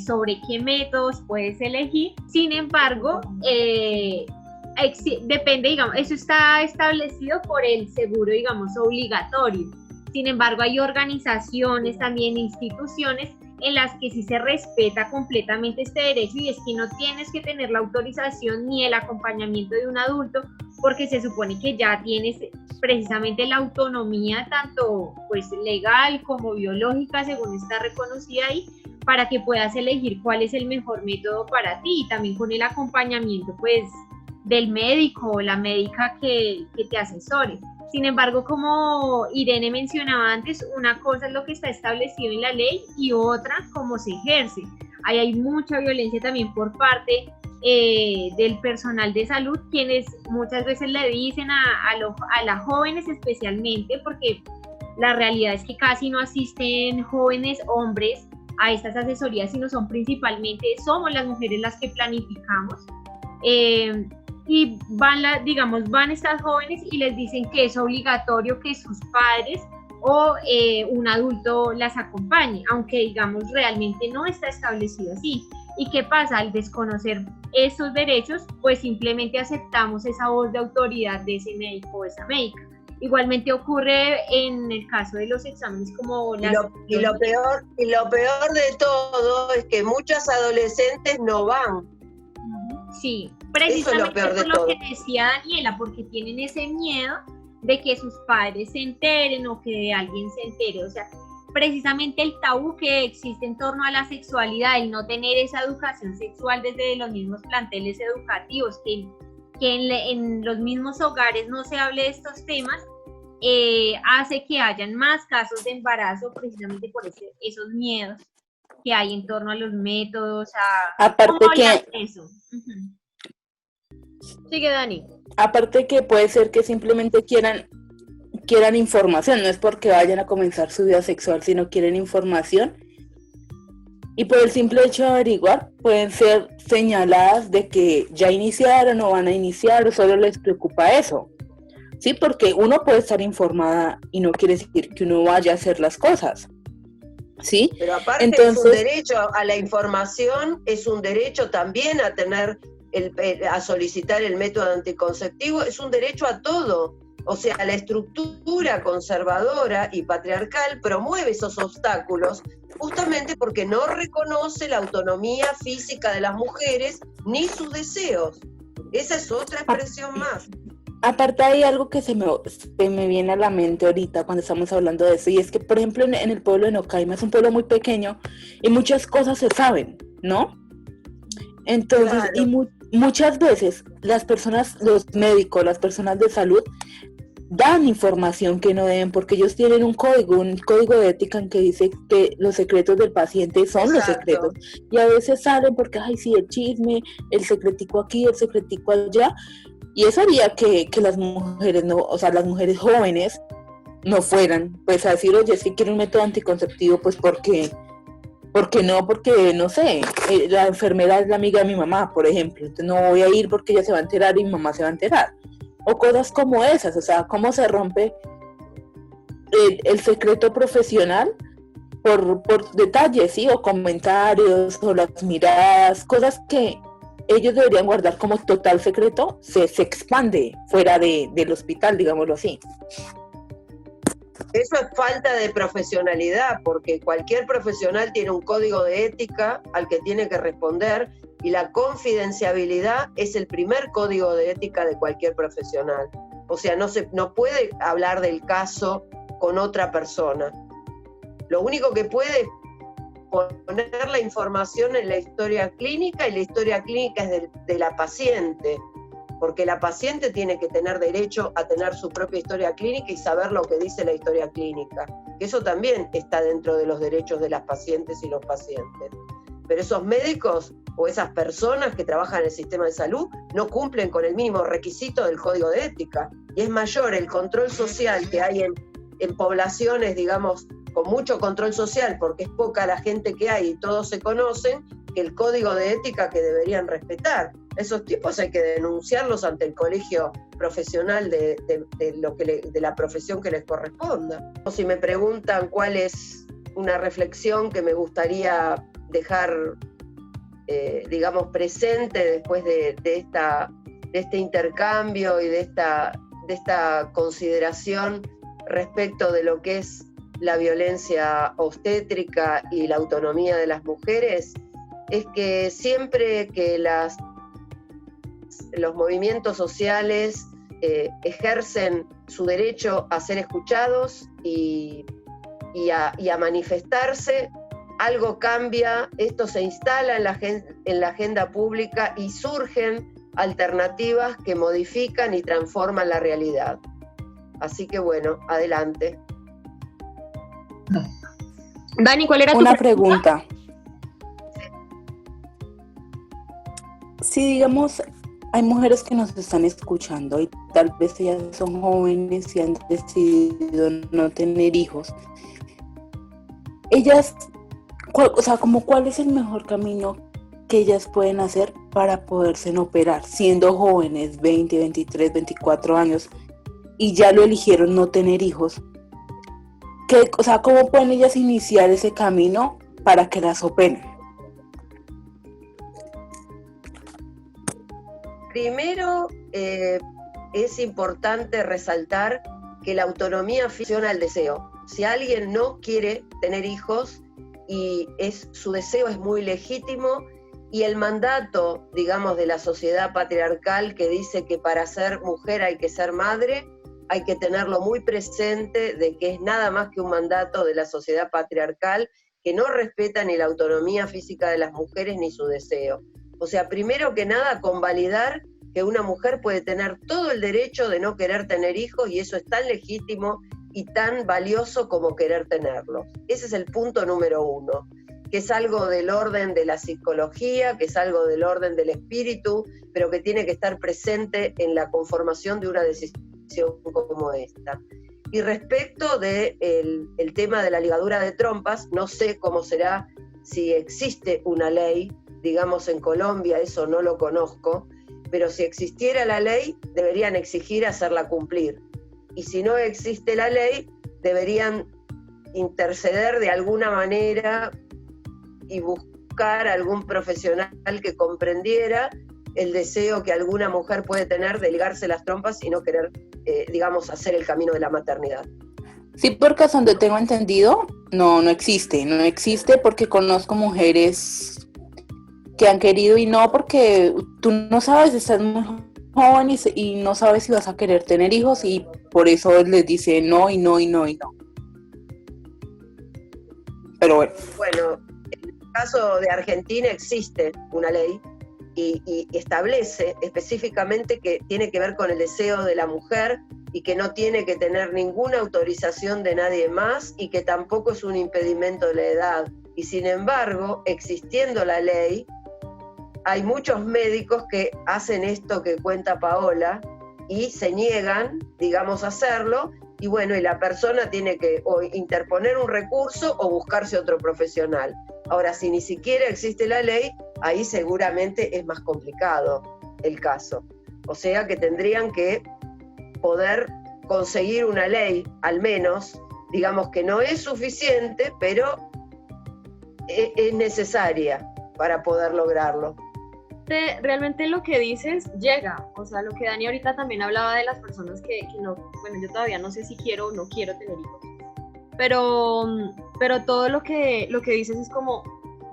sobre qué métodos puedes elegir. Sin embargo, depende, digamos, eso está establecido por el seguro, digamos, obligatorio. Sin embargo, hay organizaciones, también instituciones en las que sí se respeta completamente este derecho, y es que no tienes que tener la autorización ni el acompañamiento de un adulto, porque se supone que ya tienes precisamente la autonomía, tanto pues legal como biológica, según está reconocida ahí, para que puedas elegir cuál es el mejor método para ti, y también con el acompañamiento pues del médico o la médica que te asesore. Sin embargo, como Irene mencionaba antes, una cosa es lo que está establecido en la ley y otra cómo se ejerce. Ahí hay mucha violencia también por parte del personal de salud, quienes muchas veces le dicen a las jóvenes especialmente, porque la realidad es que casi no asisten jóvenes hombres a estas asesorías, sino son principalmente, somos las mujeres las que planificamos. Y van estas jóvenes y les dicen que es obligatorio que sus padres o un adulto las acompañe, aunque digamos realmente no está establecido así. ¿Y qué pasa? Al desconocer esos derechos, pues simplemente aceptamos esa voz de autoridad de ese médico o esa médica. Igualmente ocurre en el caso de los exámenes como las... Y lo peor de todo es que muchas adolescentes no van. Sí, precisamente eso es lo peor de por lo todo. que decía Daniela, porque tienen ese miedo de que sus padres se enteren o que alguien se entere. O sea, precisamente el tabú que existe en torno a la sexualidad, el no tener esa educación sexual desde los mismos planteles educativos, que en los mismos hogares no se hable de estos temas, hace que hayan más casos de embarazo precisamente por esos miedos que hay en torno a los métodos, aparte que eso. Sigue, Dani. Aparte que puede ser que simplemente quieran información, no es porque vayan a comenzar su vida sexual, sino quieren información. Y por el simple hecho de averiguar, pueden ser señaladas de que ya iniciaron o van a iniciar, o solo les preocupa eso. Sí, porque uno puede estar informada y no quiere decir que uno vaya a hacer las cosas. ¿Sí? Pero aparte entonces, es un derecho a la información, es un derecho también a tener a solicitar el método anticonceptivo, es un derecho a todo. O sea, la estructura conservadora y patriarcal promueve esos obstáculos justamente porque no reconoce la autonomía física de las mujeres ni sus deseos. Esa es otra expresión más. Aparte hay algo que se me viene a la mente ahorita cuando estamos hablando de eso, y es que, por ejemplo, en el pueblo de Nocaima es un pueblo muy pequeño y muchas cosas se saben, ¿no? Entonces, claro. Y muchas veces las personas, los médicos, las personas de salud, dan información que no deben, porque ellos tienen un código de ética en que dice que los secretos del paciente son los secretos, y a veces salen porque, ay, sí, el chisme, el secretico aquí, el secretico allá, y eso haría que las mujeres, no, o sea, las mujeres jóvenes no fueran, pues a decir, oye, si quiero un método anticonceptivo, pues porque no sé, la enfermera es la amiga de mi mamá, por ejemplo, entonces no voy a ir porque ella se va a enterar y mi mamá se va a enterar. O cosas como esas, o sea, cómo se rompe el secreto profesional por detalles, ¿sí? O comentarios, o las miradas, cosas que ellos deberían guardar como total secreto, se expande fuera del hospital, digámoslo así. Eso es falta de profesionalidad, porque cualquier profesional tiene un código de ética al que tiene que responder, y la confidencialidad es el primer código de ética de cualquier profesional. O sea, no puede hablar del caso con otra persona. Lo único que puede es poner la información en la historia clínica, y la historia clínica es de la paciente, porque la paciente tiene que tener derecho a tener su propia historia clínica y saber lo que dice la historia clínica, que eso también está dentro de los derechos de las pacientes y los pacientes. Pero esos médicos o esas personas que trabajan en el sistema de salud no cumplen con el mínimo requisito del código de ética, y es mayor el control social que hay en poblaciones, digamos, con mucho control social, porque es poca la gente que hay y todos se conocen, que el código de ética que deberían respetar. Esos tipos hay que denunciarlos ante el colegio profesional de la profesión que les corresponda. O si me preguntan cuál es una reflexión que me gustaría dejar, digamos, presente después de este intercambio y de esta consideración respecto de lo que es la violencia obstétrica y la autonomía de las mujeres, es que siempre que los movimientos sociales ejercen su derecho a ser escuchados y a manifestarse, algo cambia, esto se instala en la agenda pública y surgen alternativas que modifican y transforman la realidad. Así que bueno, adelante. Dani, ¿cuál era tu pregunta? Si digamos, hay mujeres que nos están escuchando y tal vez ellas son jóvenes y han decidido no tener hijos, ellas, ¿cuál es el mejor camino que ellas pueden hacer para poderse operar, siendo jóvenes, 20, 23, 24 años, y ya lo eligieron no tener hijos. O sea, ¿cómo pueden ellas iniciar ese camino para que las operen? Primero, es importante resaltar que la autonomía funciona al deseo. Si alguien no quiere tener hijos y su deseo es muy legítimo, y el mandato, digamos, de la sociedad patriarcal que dice que para ser mujer hay que ser madre, hay que tenerlo muy presente de que es nada más que un mandato de la sociedad patriarcal que no respeta ni la autonomía física de las mujeres ni su deseo. O sea, primero que nada, convalidar que una mujer puede tener todo el derecho de no querer tener hijos, y eso es tan legítimo y tan valioso como querer tenerlos. Ese es el punto número uno, que es algo del orden de la psicología, que es algo del orden del espíritu, pero que tiene que estar presente en la conformación de una decisión como esta. Y respecto del tema de la ligadura de trompas, no sé cómo será, si existe una ley, digamos en Colombia, eso no lo conozco, pero si existiera la ley, deberían exigir hacerla cumplir. Y si no existe la ley, deberían interceder de alguna manera y buscar algún profesional que comprendiera el deseo que alguna mujer puede tener de ligarse las trompas y no querer, digamos, hacer el camino de la maternidad. Sí, porque hasta donde tengo entendido, no existe porque conozco mujeres que han querido y no, porque tú no sabes, estás muy joven y no sabes si vas a querer tener hijos, y por eso les dice no y no y no y no. Pero bueno. Bueno, en el caso de Argentina existe una ley y establece específicamente que tiene que ver con el deseo de la mujer y que no tiene que tener ninguna autorización de nadie más y que tampoco es un impedimento de la edad. Y sin embargo, existiendo la ley, hay muchos médicos que hacen esto que cuenta Paola y se niegan, digamos, a hacerlo, y bueno, y la persona tiene que o interponer un recurso o buscarse otro profesional. Ahora, si ni siquiera existe la ley, ahí seguramente es más complicado el caso. O sea que tendrían que poder conseguir una ley, al menos, digamos que no es suficiente, pero es necesaria para poder lograrlo. Realmente lo que dices llega, o sea, lo que Dani ahorita también hablaba de las personas que no, bueno, yo todavía no sé si quiero o no quiero tener hijos, pero todo lo que dices es como,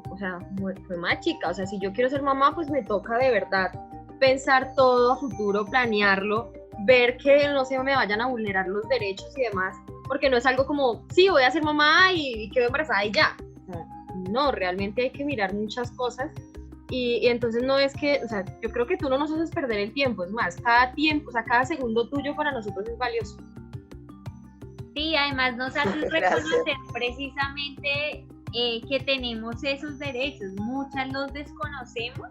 o sea, fue más chica, o sea, si yo quiero ser mamá, pues me toca de verdad pensar todo a futuro, planearlo, ver que no se me vayan a vulnerar los derechos y demás, porque no es algo como, sí, voy a ser mamá y quedo embarazada y ya, o sea, no, realmente hay que mirar muchas cosas. Y entonces no es que, o sea, yo creo que tú no nos haces perder el tiempo, es más, cada tiempo, o sea, cada segundo tuyo para nosotros es valioso. Sí, además nos haces reconocer precisamente que tenemos esos derechos, muchas los desconocemos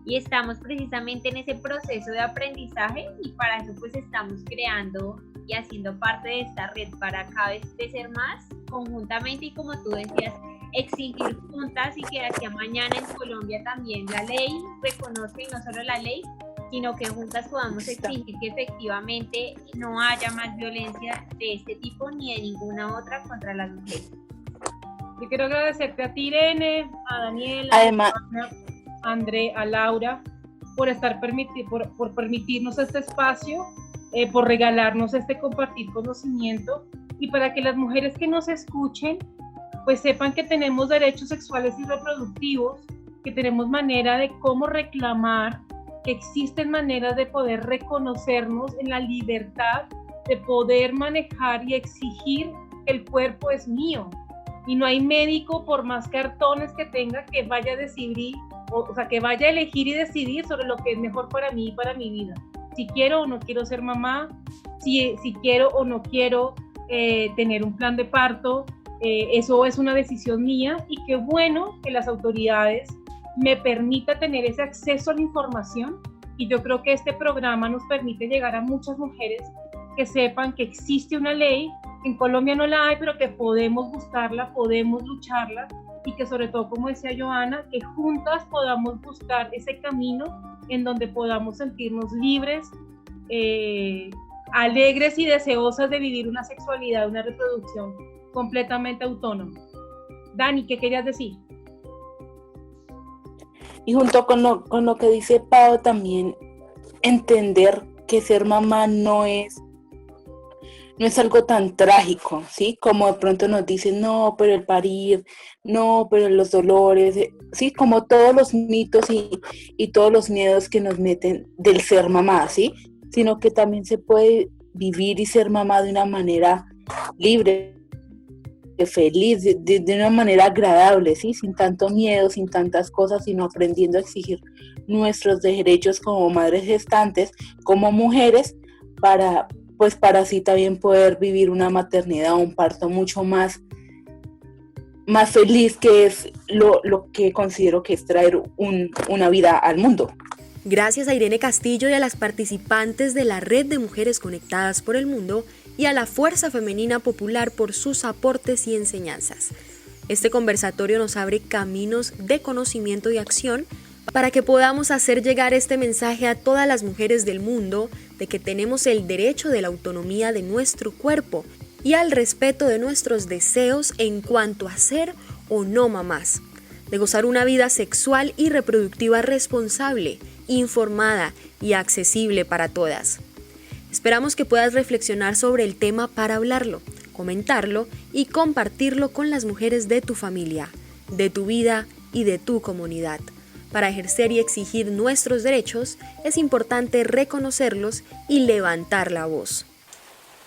y estamos precisamente en ese proceso de aprendizaje, y para eso pues estamos creando y haciendo parte de esta red para cada vez crecer más conjuntamente, y como tú decías, exigir juntas, y que de aquí a mañana en Colombia también la ley reconozca, y no solo la ley, sino que juntas podamos exigir que efectivamente no haya más violencia de este tipo ni de ninguna otra contra las mujeres. Yo quiero agradecerte a ti, Irene, a Daniela, Además, a André, a Laura, por por permitirnos este espacio, por regalarnos este compartir conocimiento, y para que las mujeres que nos escuchen pues sepan que tenemos derechos sexuales y reproductivos, que tenemos manera de cómo reclamar, que existen maneras de poder reconocernos en la libertad de poder manejar y exigir que el cuerpo es mío. Y no hay médico, por más cartones que tenga, que vaya a decidir, o sea, que vaya a elegir y decidir sobre lo que es mejor para mí y para mi vida. Si quiero o no quiero ser mamá, si quiero o no quiero tener un plan de parto, eso es una decisión mía, y qué bueno que las autoridades me permitan tener ese acceso a la información, y yo creo que este programa nos permite llegar a muchas mujeres que sepan que existe una ley, en Colombia no la hay, pero que podemos buscarla, podemos lucharla, y que sobre todo, como decía Joana, que juntas podamos buscar ese camino en donde podamos sentirnos libres, alegres y deseosas de vivir una sexualidad, una reproducción completamente autónoma. Dani, ¿qué querías decir? Y junto con lo que dice Pau, también entender que ser mamá no es algo tan trágico, ¿sí? Como de pronto nos dicen, no, pero el parir, no, pero los dolores, ¿sí? Como todos los mitos y todos los miedos que nos meten del ser mamá, ¿sí? Sino que también se puede vivir y ser mamá de una manera libre, feliz, de una manera agradable, ¿sí? Sin tanto miedo, sin tantas cosas, sino aprendiendo a exigir nuestros derechos como madres gestantes, como mujeres, para así también poder vivir una maternidad o un parto mucho más feliz, que es lo que considero que es traer una vida al mundo. Gracias a Irene Castillo y a las participantes de la Red de Mujeres Conectadas por el Mundo y a la Fuerza Femenina Popular por sus aportes y enseñanzas. Este conversatorio nos abre caminos de conocimiento y acción para que podamos hacer llegar este mensaje a todas las mujeres del mundo de que tenemos el derecho de la autonomía de nuestro cuerpo y al respeto de nuestros deseos en cuanto a ser o no mamás, de gozar una vida sexual y reproductiva responsable, informada y accesible para todas. Esperamos que puedas reflexionar sobre el tema para hablarlo, comentarlo y compartirlo con las mujeres de tu familia, de tu vida y de tu comunidad. Para ejercer y exigir nuestros derechos, es importante reconocerlos y levantar la voz.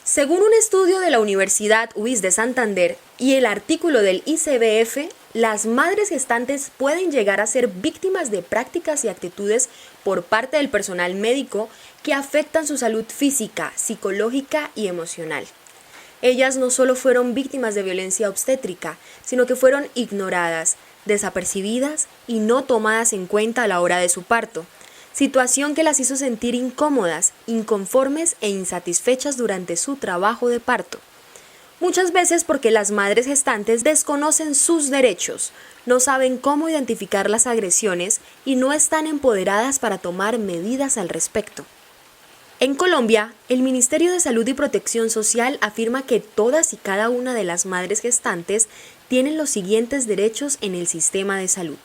Según un estudio de la Universidad UIS de Santander y el artículo del ICBF, las madres gestantes pueden llegar a ser víctimas de prácticas y actitudes por parte del personal médico que afectan su salud física, psicológica y emocional. Ellas no solo fueron víctimas de violencia obstétrica, sino que fueron ignoradas, desapercibidas y no tomadas en cuenta a la hora de su parto, situación que las hizo sentir incómodas, inconformes e insatisfechas durante su trabajo de parto. Muchas veces porque las madres gestantes desconocen sus derechos, no saben cómo identificar las agresiones y no están empoderadas para tomar medidas al respecto. En Colombia, el Ministerio de Salud y Protección Social afirma que todas y cada una de las madres gestantes tienen los siguientes derechos en el sistema de salud: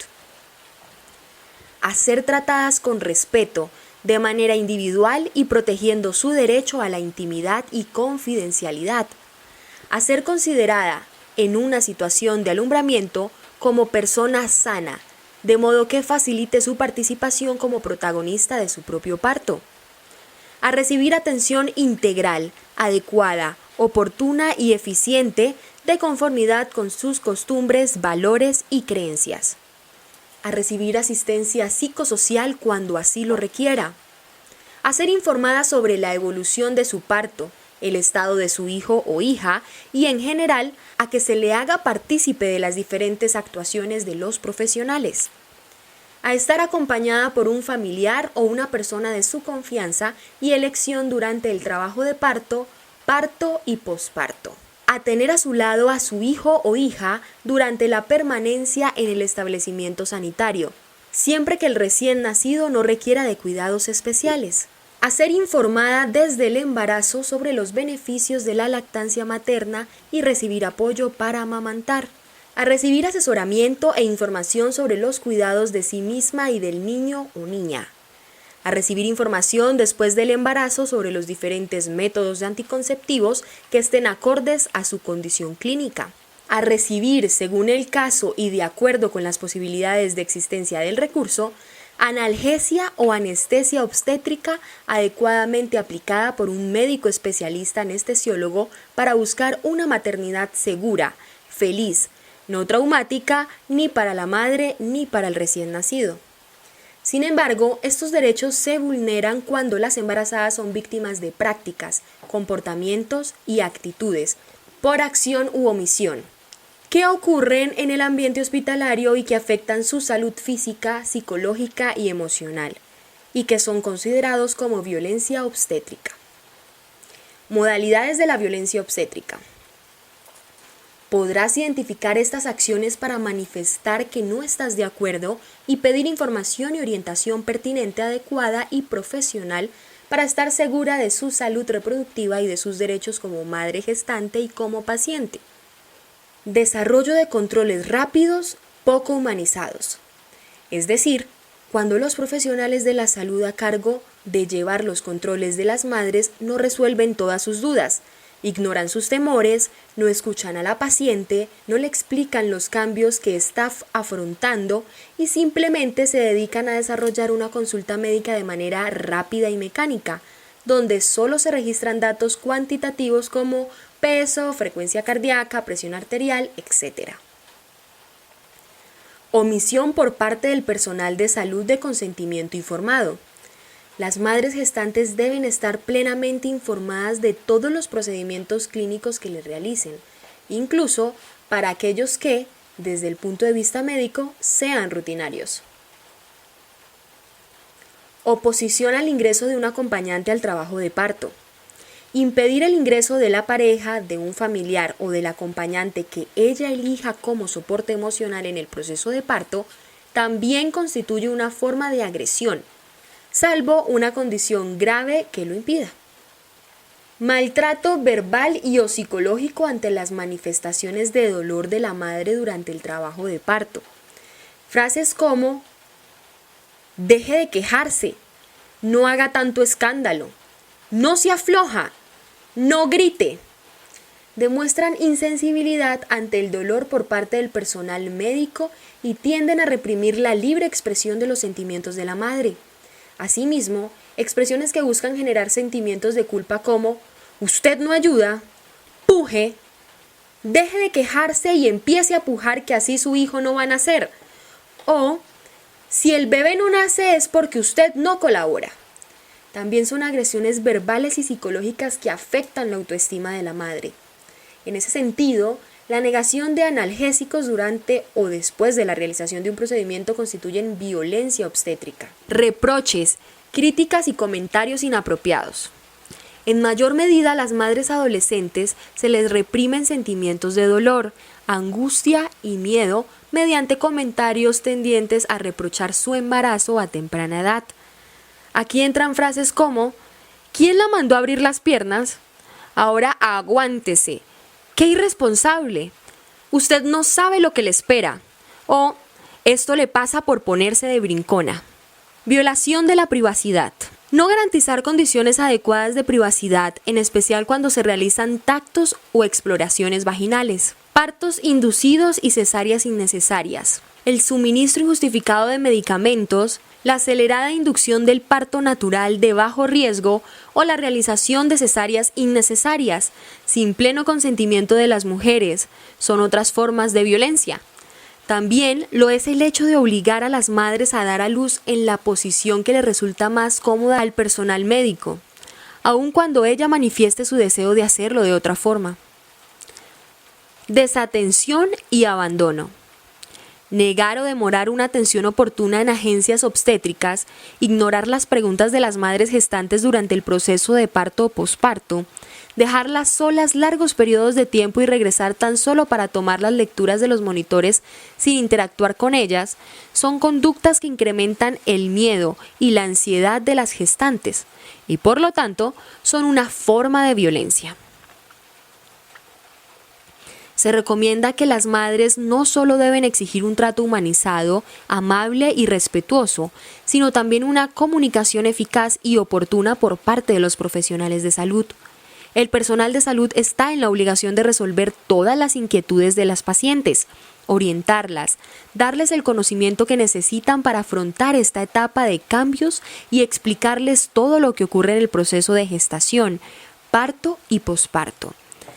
a ser tratadas con respeto, de manera individual y protegiendo su derecho a la intimidad y confidencialidad; a ser considerada en una situación de alumbramiento como persona sana, de modo que facilite su participación como protagonista de su propio parto; a recibir atención integral, adecuada, oportuna y eficiente de conformidad con sus costumbres, valores y creencias; a recibir asistencia psicosocial cuando así lo requiera; a ser informada sobre la evolución de su parto, el estado de su hijo o hija y en general a que se le haga partícipe de las diferentes actuaciones de los profesionales; a estar acompañada por un familiar o una persona de su confianza y elección durante el trabajo de parto, parto y posparto; a tener a su lado a su hijo o hija durante la permanencia en el establecimiento sanitario, siempre que el recién nacido no requiera de cuidados especiales; a ser informada desde el embarazo sobre los beneficios de la lactancia materna y recibir apoyo para amamantar; a recibir asesoramiento e información sobre los cuidados de sí misma y del niño o niña; a recibir información después del embarazo sobre los diferentes métodos de anticonceptivos que estén acordes a su condición clínica; a recibir, según el caso y de acuerdo con las posibilidades de existencia del recurso, analgesia o anestesia obstétrica adecuadamente aplicada por un médico especialista anestesiólogo para buscar una maternidad segura, feliz, no traumática ni para la madre ni para el recién nacido. Sin embargo, estos derechos se vulneran cuando las embarazadas son víctimas de prácticas, comportamientos y actitudes, por acción u omisión, que ocurren en el ambiente hospitalario y que afectan su salud física, psicológica y emocional, y que son considerados como violencia obstétrica. Modalidades de la violencia obstétrica. Podrás identificar estas acciones para manifestar que no estás de acuerdo y pedir información y orientación pertinente, adecuada y profesional para estar segura de su salud reproductiva y de sus derechos como madre gestante y como paciente. Desarrollo de controles rápidos, poco humanizados. Es decir, cuando los profesionales de la salud a cargo de llevar los controles de las madres no resuelven todas sus dudas, ignoran sus temores, no escuchan a la paciente, no le explican los cambios que está afrontando y simplemente se dedican a desarrollar una consulta médica de manera rápida y mecánica, donde solo se registran datos cuantitativos como peso, frecuencia cardíaca, presión arterial, etc. Omisión por parte del personal de salud de consentimiento informado. Las madres gestantes deben estar plenamente informadas de todos los procedimientos clínicos que les realicen, incluso para aquellos que, desde el punto de vista médico, sean rutinarios. Oposición al ingreso de un acompañante al trabajo de parto. Impedir el ingreso de la pareja, de un familiar o del acompañante que ella elija como soporte emocional en el proceso de parto también constituye una forma de agresión, salvo una condición grave que lo impida. Maltrato verbal y o psicológico ante las manifestaciones de dolor de la madre durante el trabajo de parto. Frases como: deje de quejarse, no haga tanto escándalo, no se afloja, no grite, demuestran insensibilidad ante el dolor por parte del personal médico y tienden a reprimir la libre expresión de los sentimientos de la madre. Asimismo, expresiones que buscan generar sentimientos de culpa como: usted no ayuda, puje, deje de quejarse y empiece a pujar que así su hijo no va a nacer, o si el bebé no nace es porque usted no colabora. También son agresiones verbales y psicológicas que afectan la autoestima de la madre. En ese sentido, la negación de analgésicos durante o después de la realización de un procedimiento constituyen violencia obstétrica. Reproches, críticas y comentarios inapropiados. En mayor medida, a las madres adolescentes se les reprimen sentimientos de dolor, angustia y miedo mediante comentarios tendientes a reprochar su embarazo a temprana edad. Aquí entran frases como: ¿quién la mandó a abrir las piernas? Ahora aguántese. ¡Qué irresponsable! Usted no sabe lo que le espera. O esto le pasa por ponerse de brincona. Violación de la privacidad. No garantizar condiciones adecuadas de privacidad, en especial cuando se realizan tactos o exploraciones vaginales. Partos inducidos y cesáreas innecesarias. El suministro injustificado de medicamentos, la acelerada inducción del parto natural de bajo riesgo o la realización de cesáreas innecesarias, sin pleno consentimiento de las mujeres, son otras formas de violencia. También lo es el hecho de obligar a las madres a dar a luz en la posición que le resulta más cómoda al personal médico, aun cuando ella manifieste su deseo de hacerlo de otra forma. Desatención y abandono. Negar o demorar una atención oportuna en agencias obstétricas, ignorar las preguntas de las madres gestantes durante el proceso de parto o posparto, dejarlas solas largos periodos de tiempo y regresar tan solo para tomar las lecturas de los monitores sin interactuar con ellas, son conductas que incrementan el miedo y la ansiedad de las gestantes y por lo tanto son una forma de violencia. Se recomienda que las madres no solo deben exigir un trato humanizado, amable y respetuoso, sino también una comunicación eficaz y oportuna por parte de los profesionales de salud. El personal de salud está en la obligación de resolver todas las inquietudes de las pacientes, orientarlas, darles el conocimiento que necesitan para afrontar esta etapa de cambios y explicarles todo lo que ocurre en el proceso de gestación, parto y posparto.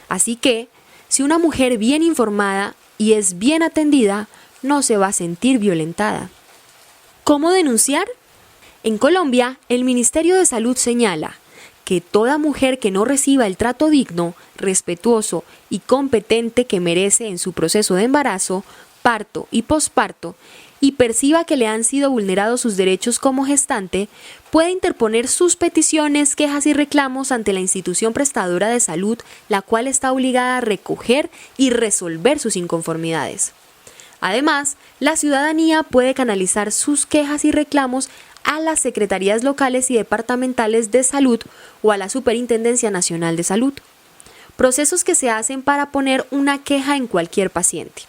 Así que, si una mujer bien informada y es bien atendida, no se va a sentir violentada. ¿Cómo denunciar? En Colombia, el Ministerio de Salud señala que toda mujer que no reciba el trato digno, respetuoso y competente que merece en su proceso de embarazo, parto y posparto, y perciba que le han sido vulnerados sus derechos como gestante, puede interponer sus peticiones, quejas y reclamos ante la institución prestadora de salud, la cual está obligada a recoger y resolver sus inconformidades. Además, la ciudadanía puede canalizar sus quejas y reclamos a las secretarías locales y departamentales de salud o a la Superintendencia Nacional de Salud. Procesos que se hacen para poner una queja en cualquier paciente.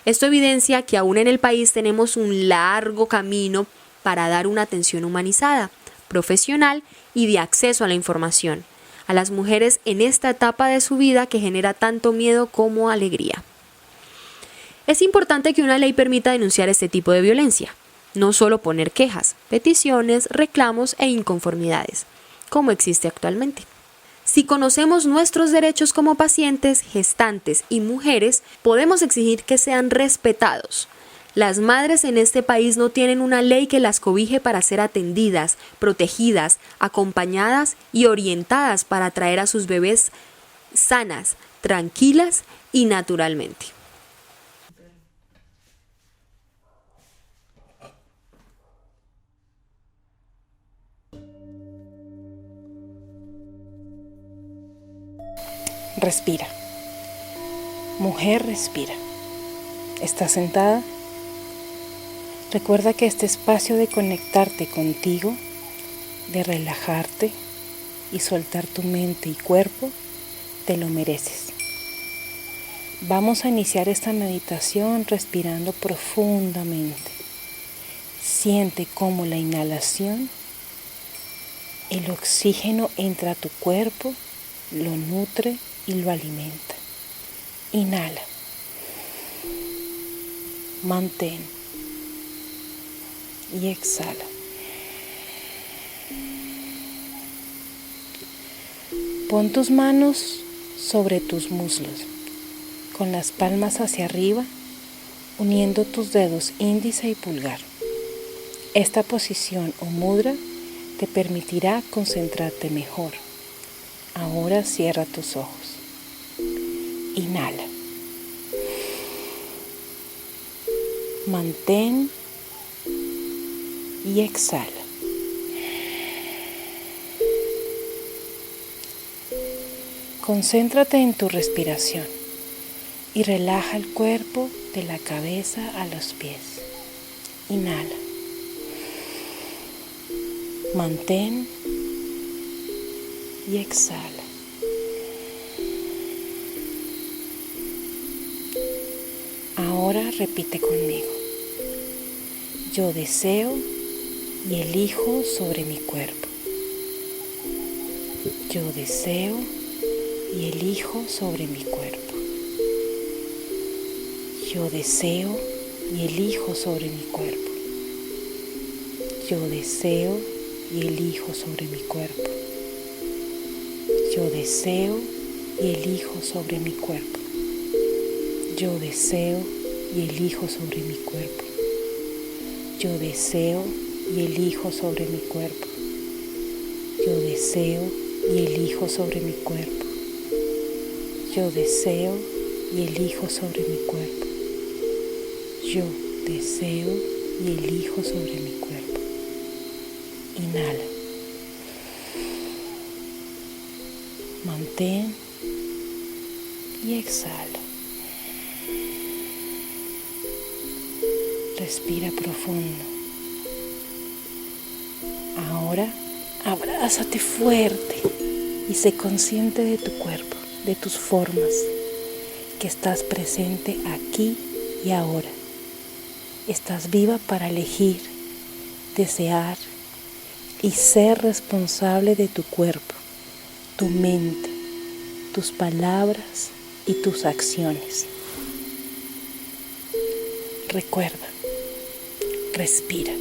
Esto evidencia que aún en el país tenemos un largo camino para dar una atención humanizada, profesional y de acceso a la información a las mujeres en esta etapa de su vida que genera tanto miedo como alegría. Es importante que una ley permita denunciar este tipo de violencia, no solo poner quejas, peticiones, reclamos e inconformidades, como existe actualmente. Si conocemos nuestros derechos como pacientes, gestantes y mujeres, podemos exigir que sean respetados. Las madres en este país no tienen una ley que las cobije para ser atendidas, protegidas, acompañadas y orientadas para traer a sus bebés sanas, tranquilas y naturalmente. Respira. Mujer, respira. ¿Estás sentada? Recuerda que este espacio de conectarte contigo, de relajarte y soltar tu mente y cuerpo, te lo mereces. Vamos a iniciar esta meditación respirando profundamente. Siente cómo la inhalación, el oxígeno entra a tu cuerpo, lo nutre y lo alimenta. Inhala. Mantén. Y exhala. Pon tus manos sobre tus muslos, con las palmas hacia arriba, uniendo tus dedos índice y pulgar. Esta posición o mudra te permitirá concentrarte mejor. Ahora cierra tus ojos. Inhala. Mantén y exhala. Concéntrate en tu respiración y relaja el cuerpo de la cabeza a los pies. Inhala. Mantén y exhala. Ahora repite conmigo. Yo deseo y elijo sobre mi cuerpo. Yo deseo y elijo sobre mi cuerpo. Yo deseo y elijo sobre mi cuerpo. Yo deseo y elijo sobre mi cuerpo. Yo deseo y elijo sobre mi cuerpo. Yo deseo y elijo sobre mi cuerpo. Yo deseo y elijo sobre mi cuerpo. Yo deseo y elijo sobre mi cuerpo. Yo deseo y elijo sobre mi cuerpo. Yo deseo y elijo sobre mi cuerpo. Inhala. Mantén y exhala. Respira profundo. Ahora abrázate fuerte y sé consciente de tu cuerpo, de tus formas, que estás presente aquí y ahora. Estás viva para elegir, desear y ser responsable de tu cuerpo, tu mente, tus palabras y tus acciones. Recuerda, respira.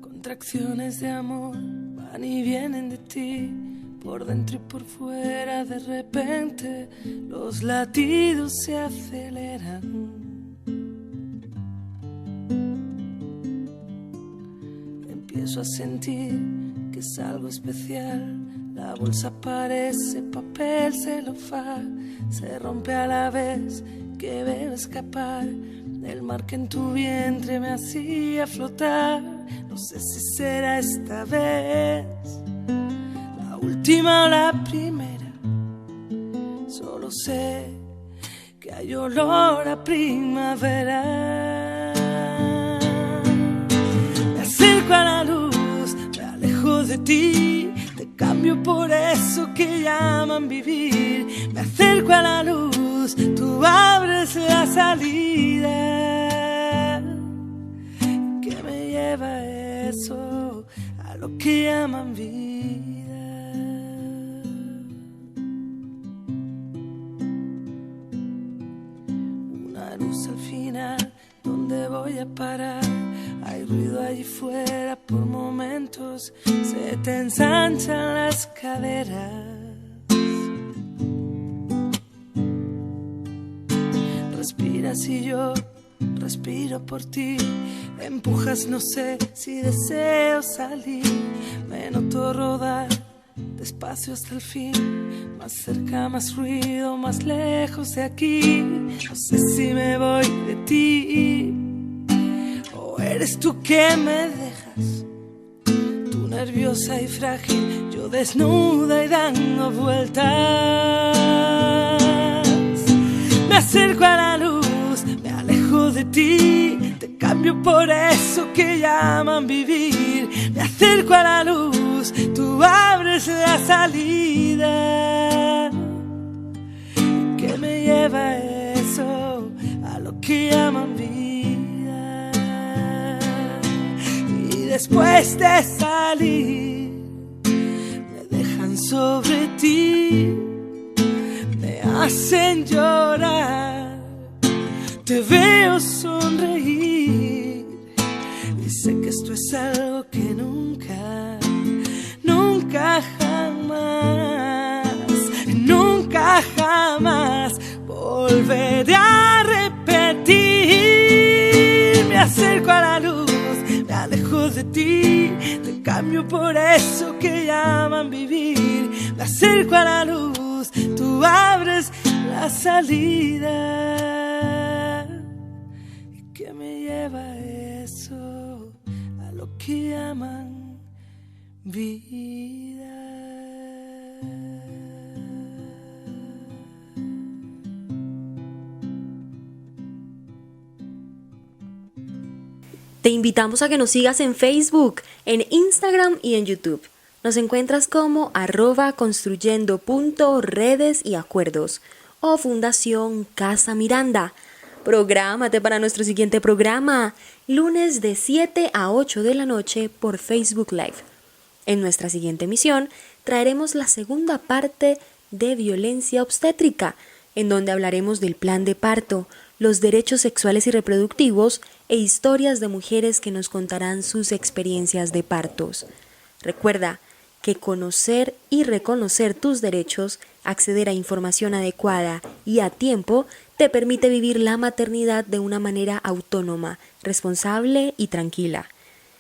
Contracciones de amor van y vienen de ti por dentro y por fuera. De repente los latidos se aceleran. Empiezo a sentir que es algo especial. La bolsa parece papel celofán, se rompe a la vez que veo escapar del mar que en tu vientre me hacía flotar. No sé si será esta vez la última o la primera. Solo sé que hay olor a primavera. Me acerco a la luz, me alejo de ti, te cambio por eso que llaman vivir. Me acerco a la luz, tú abres la salida. ¿Qué me lleva eso a lo que llaman vida? Una luz al final, ¿dónde voy a parar? Hay ruido allí fuera, por momentos se te ensanchan las caderas. Respiras y yo respiro por ti. Empujas, no sé si deseo salir. Me noto rodar despacio hasta el fin. Más cerca, más ruido, más lejos de aquí. No sé si me voy de ti o eres tú que me dejas. Tú nerviosa y frágil, yo desnuda y dando vueltas. Me acerco a la luz, me alejo de ti, te cambio por eso que llaman vivir. Me acerco a la luz, tú abres la salida. ¿Qué me lleva eso a lo que llaman vida? Y después de salir, me dejan sobre ti, me hacen llorar, te veo sonreír y sé que esto es algo que nunca, nunca jamás, nunca jamás volveré a repetir. Me acerco a la luz, me alejo de ti, te cambio por eso que llaman vivir. Me acerco a la luz, tú abres la salida. ¿Y qué me lleva eso a lo que llaman vida? Te invitamos a que nos sigas en Facebook, en Instagram y en YouTube. Nos encuentras como @construyendo.redes y acuerdos o Fundación Casa Miranda. Prográmate para nuestro siguiente programa, lunes de 7 a 8 de la noche por Facebook Live. En nuestra siguiente emisión traeremos la segunda parte de violencia obstétrica, en donde hablaremos del plan de parto, los derechos sexuales y reproductivos e historias de mujeres que nos contarán sus experiencias de partos. Recuerda que conocer y reconocer tus derechos, acceder a información adecuada y a tiempo, te permite vivir la maternidad de una manera autónoma, responsable y tranquila.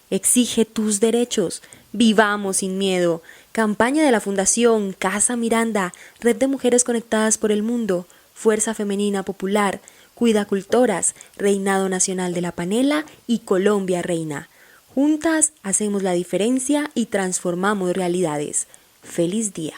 Exige tus derechos. Vivamos sin miedo. Campaña de la Fundación Casa Miranda, Red de Mujeres Conectadas por el Mundo, Fuerza Femenina Popular, Cuidacultoras, Reinado Nacional de la Panela y Colombia Reina. Juntas hacemos la diferencia y transformamos realidades. ¡Feliz día!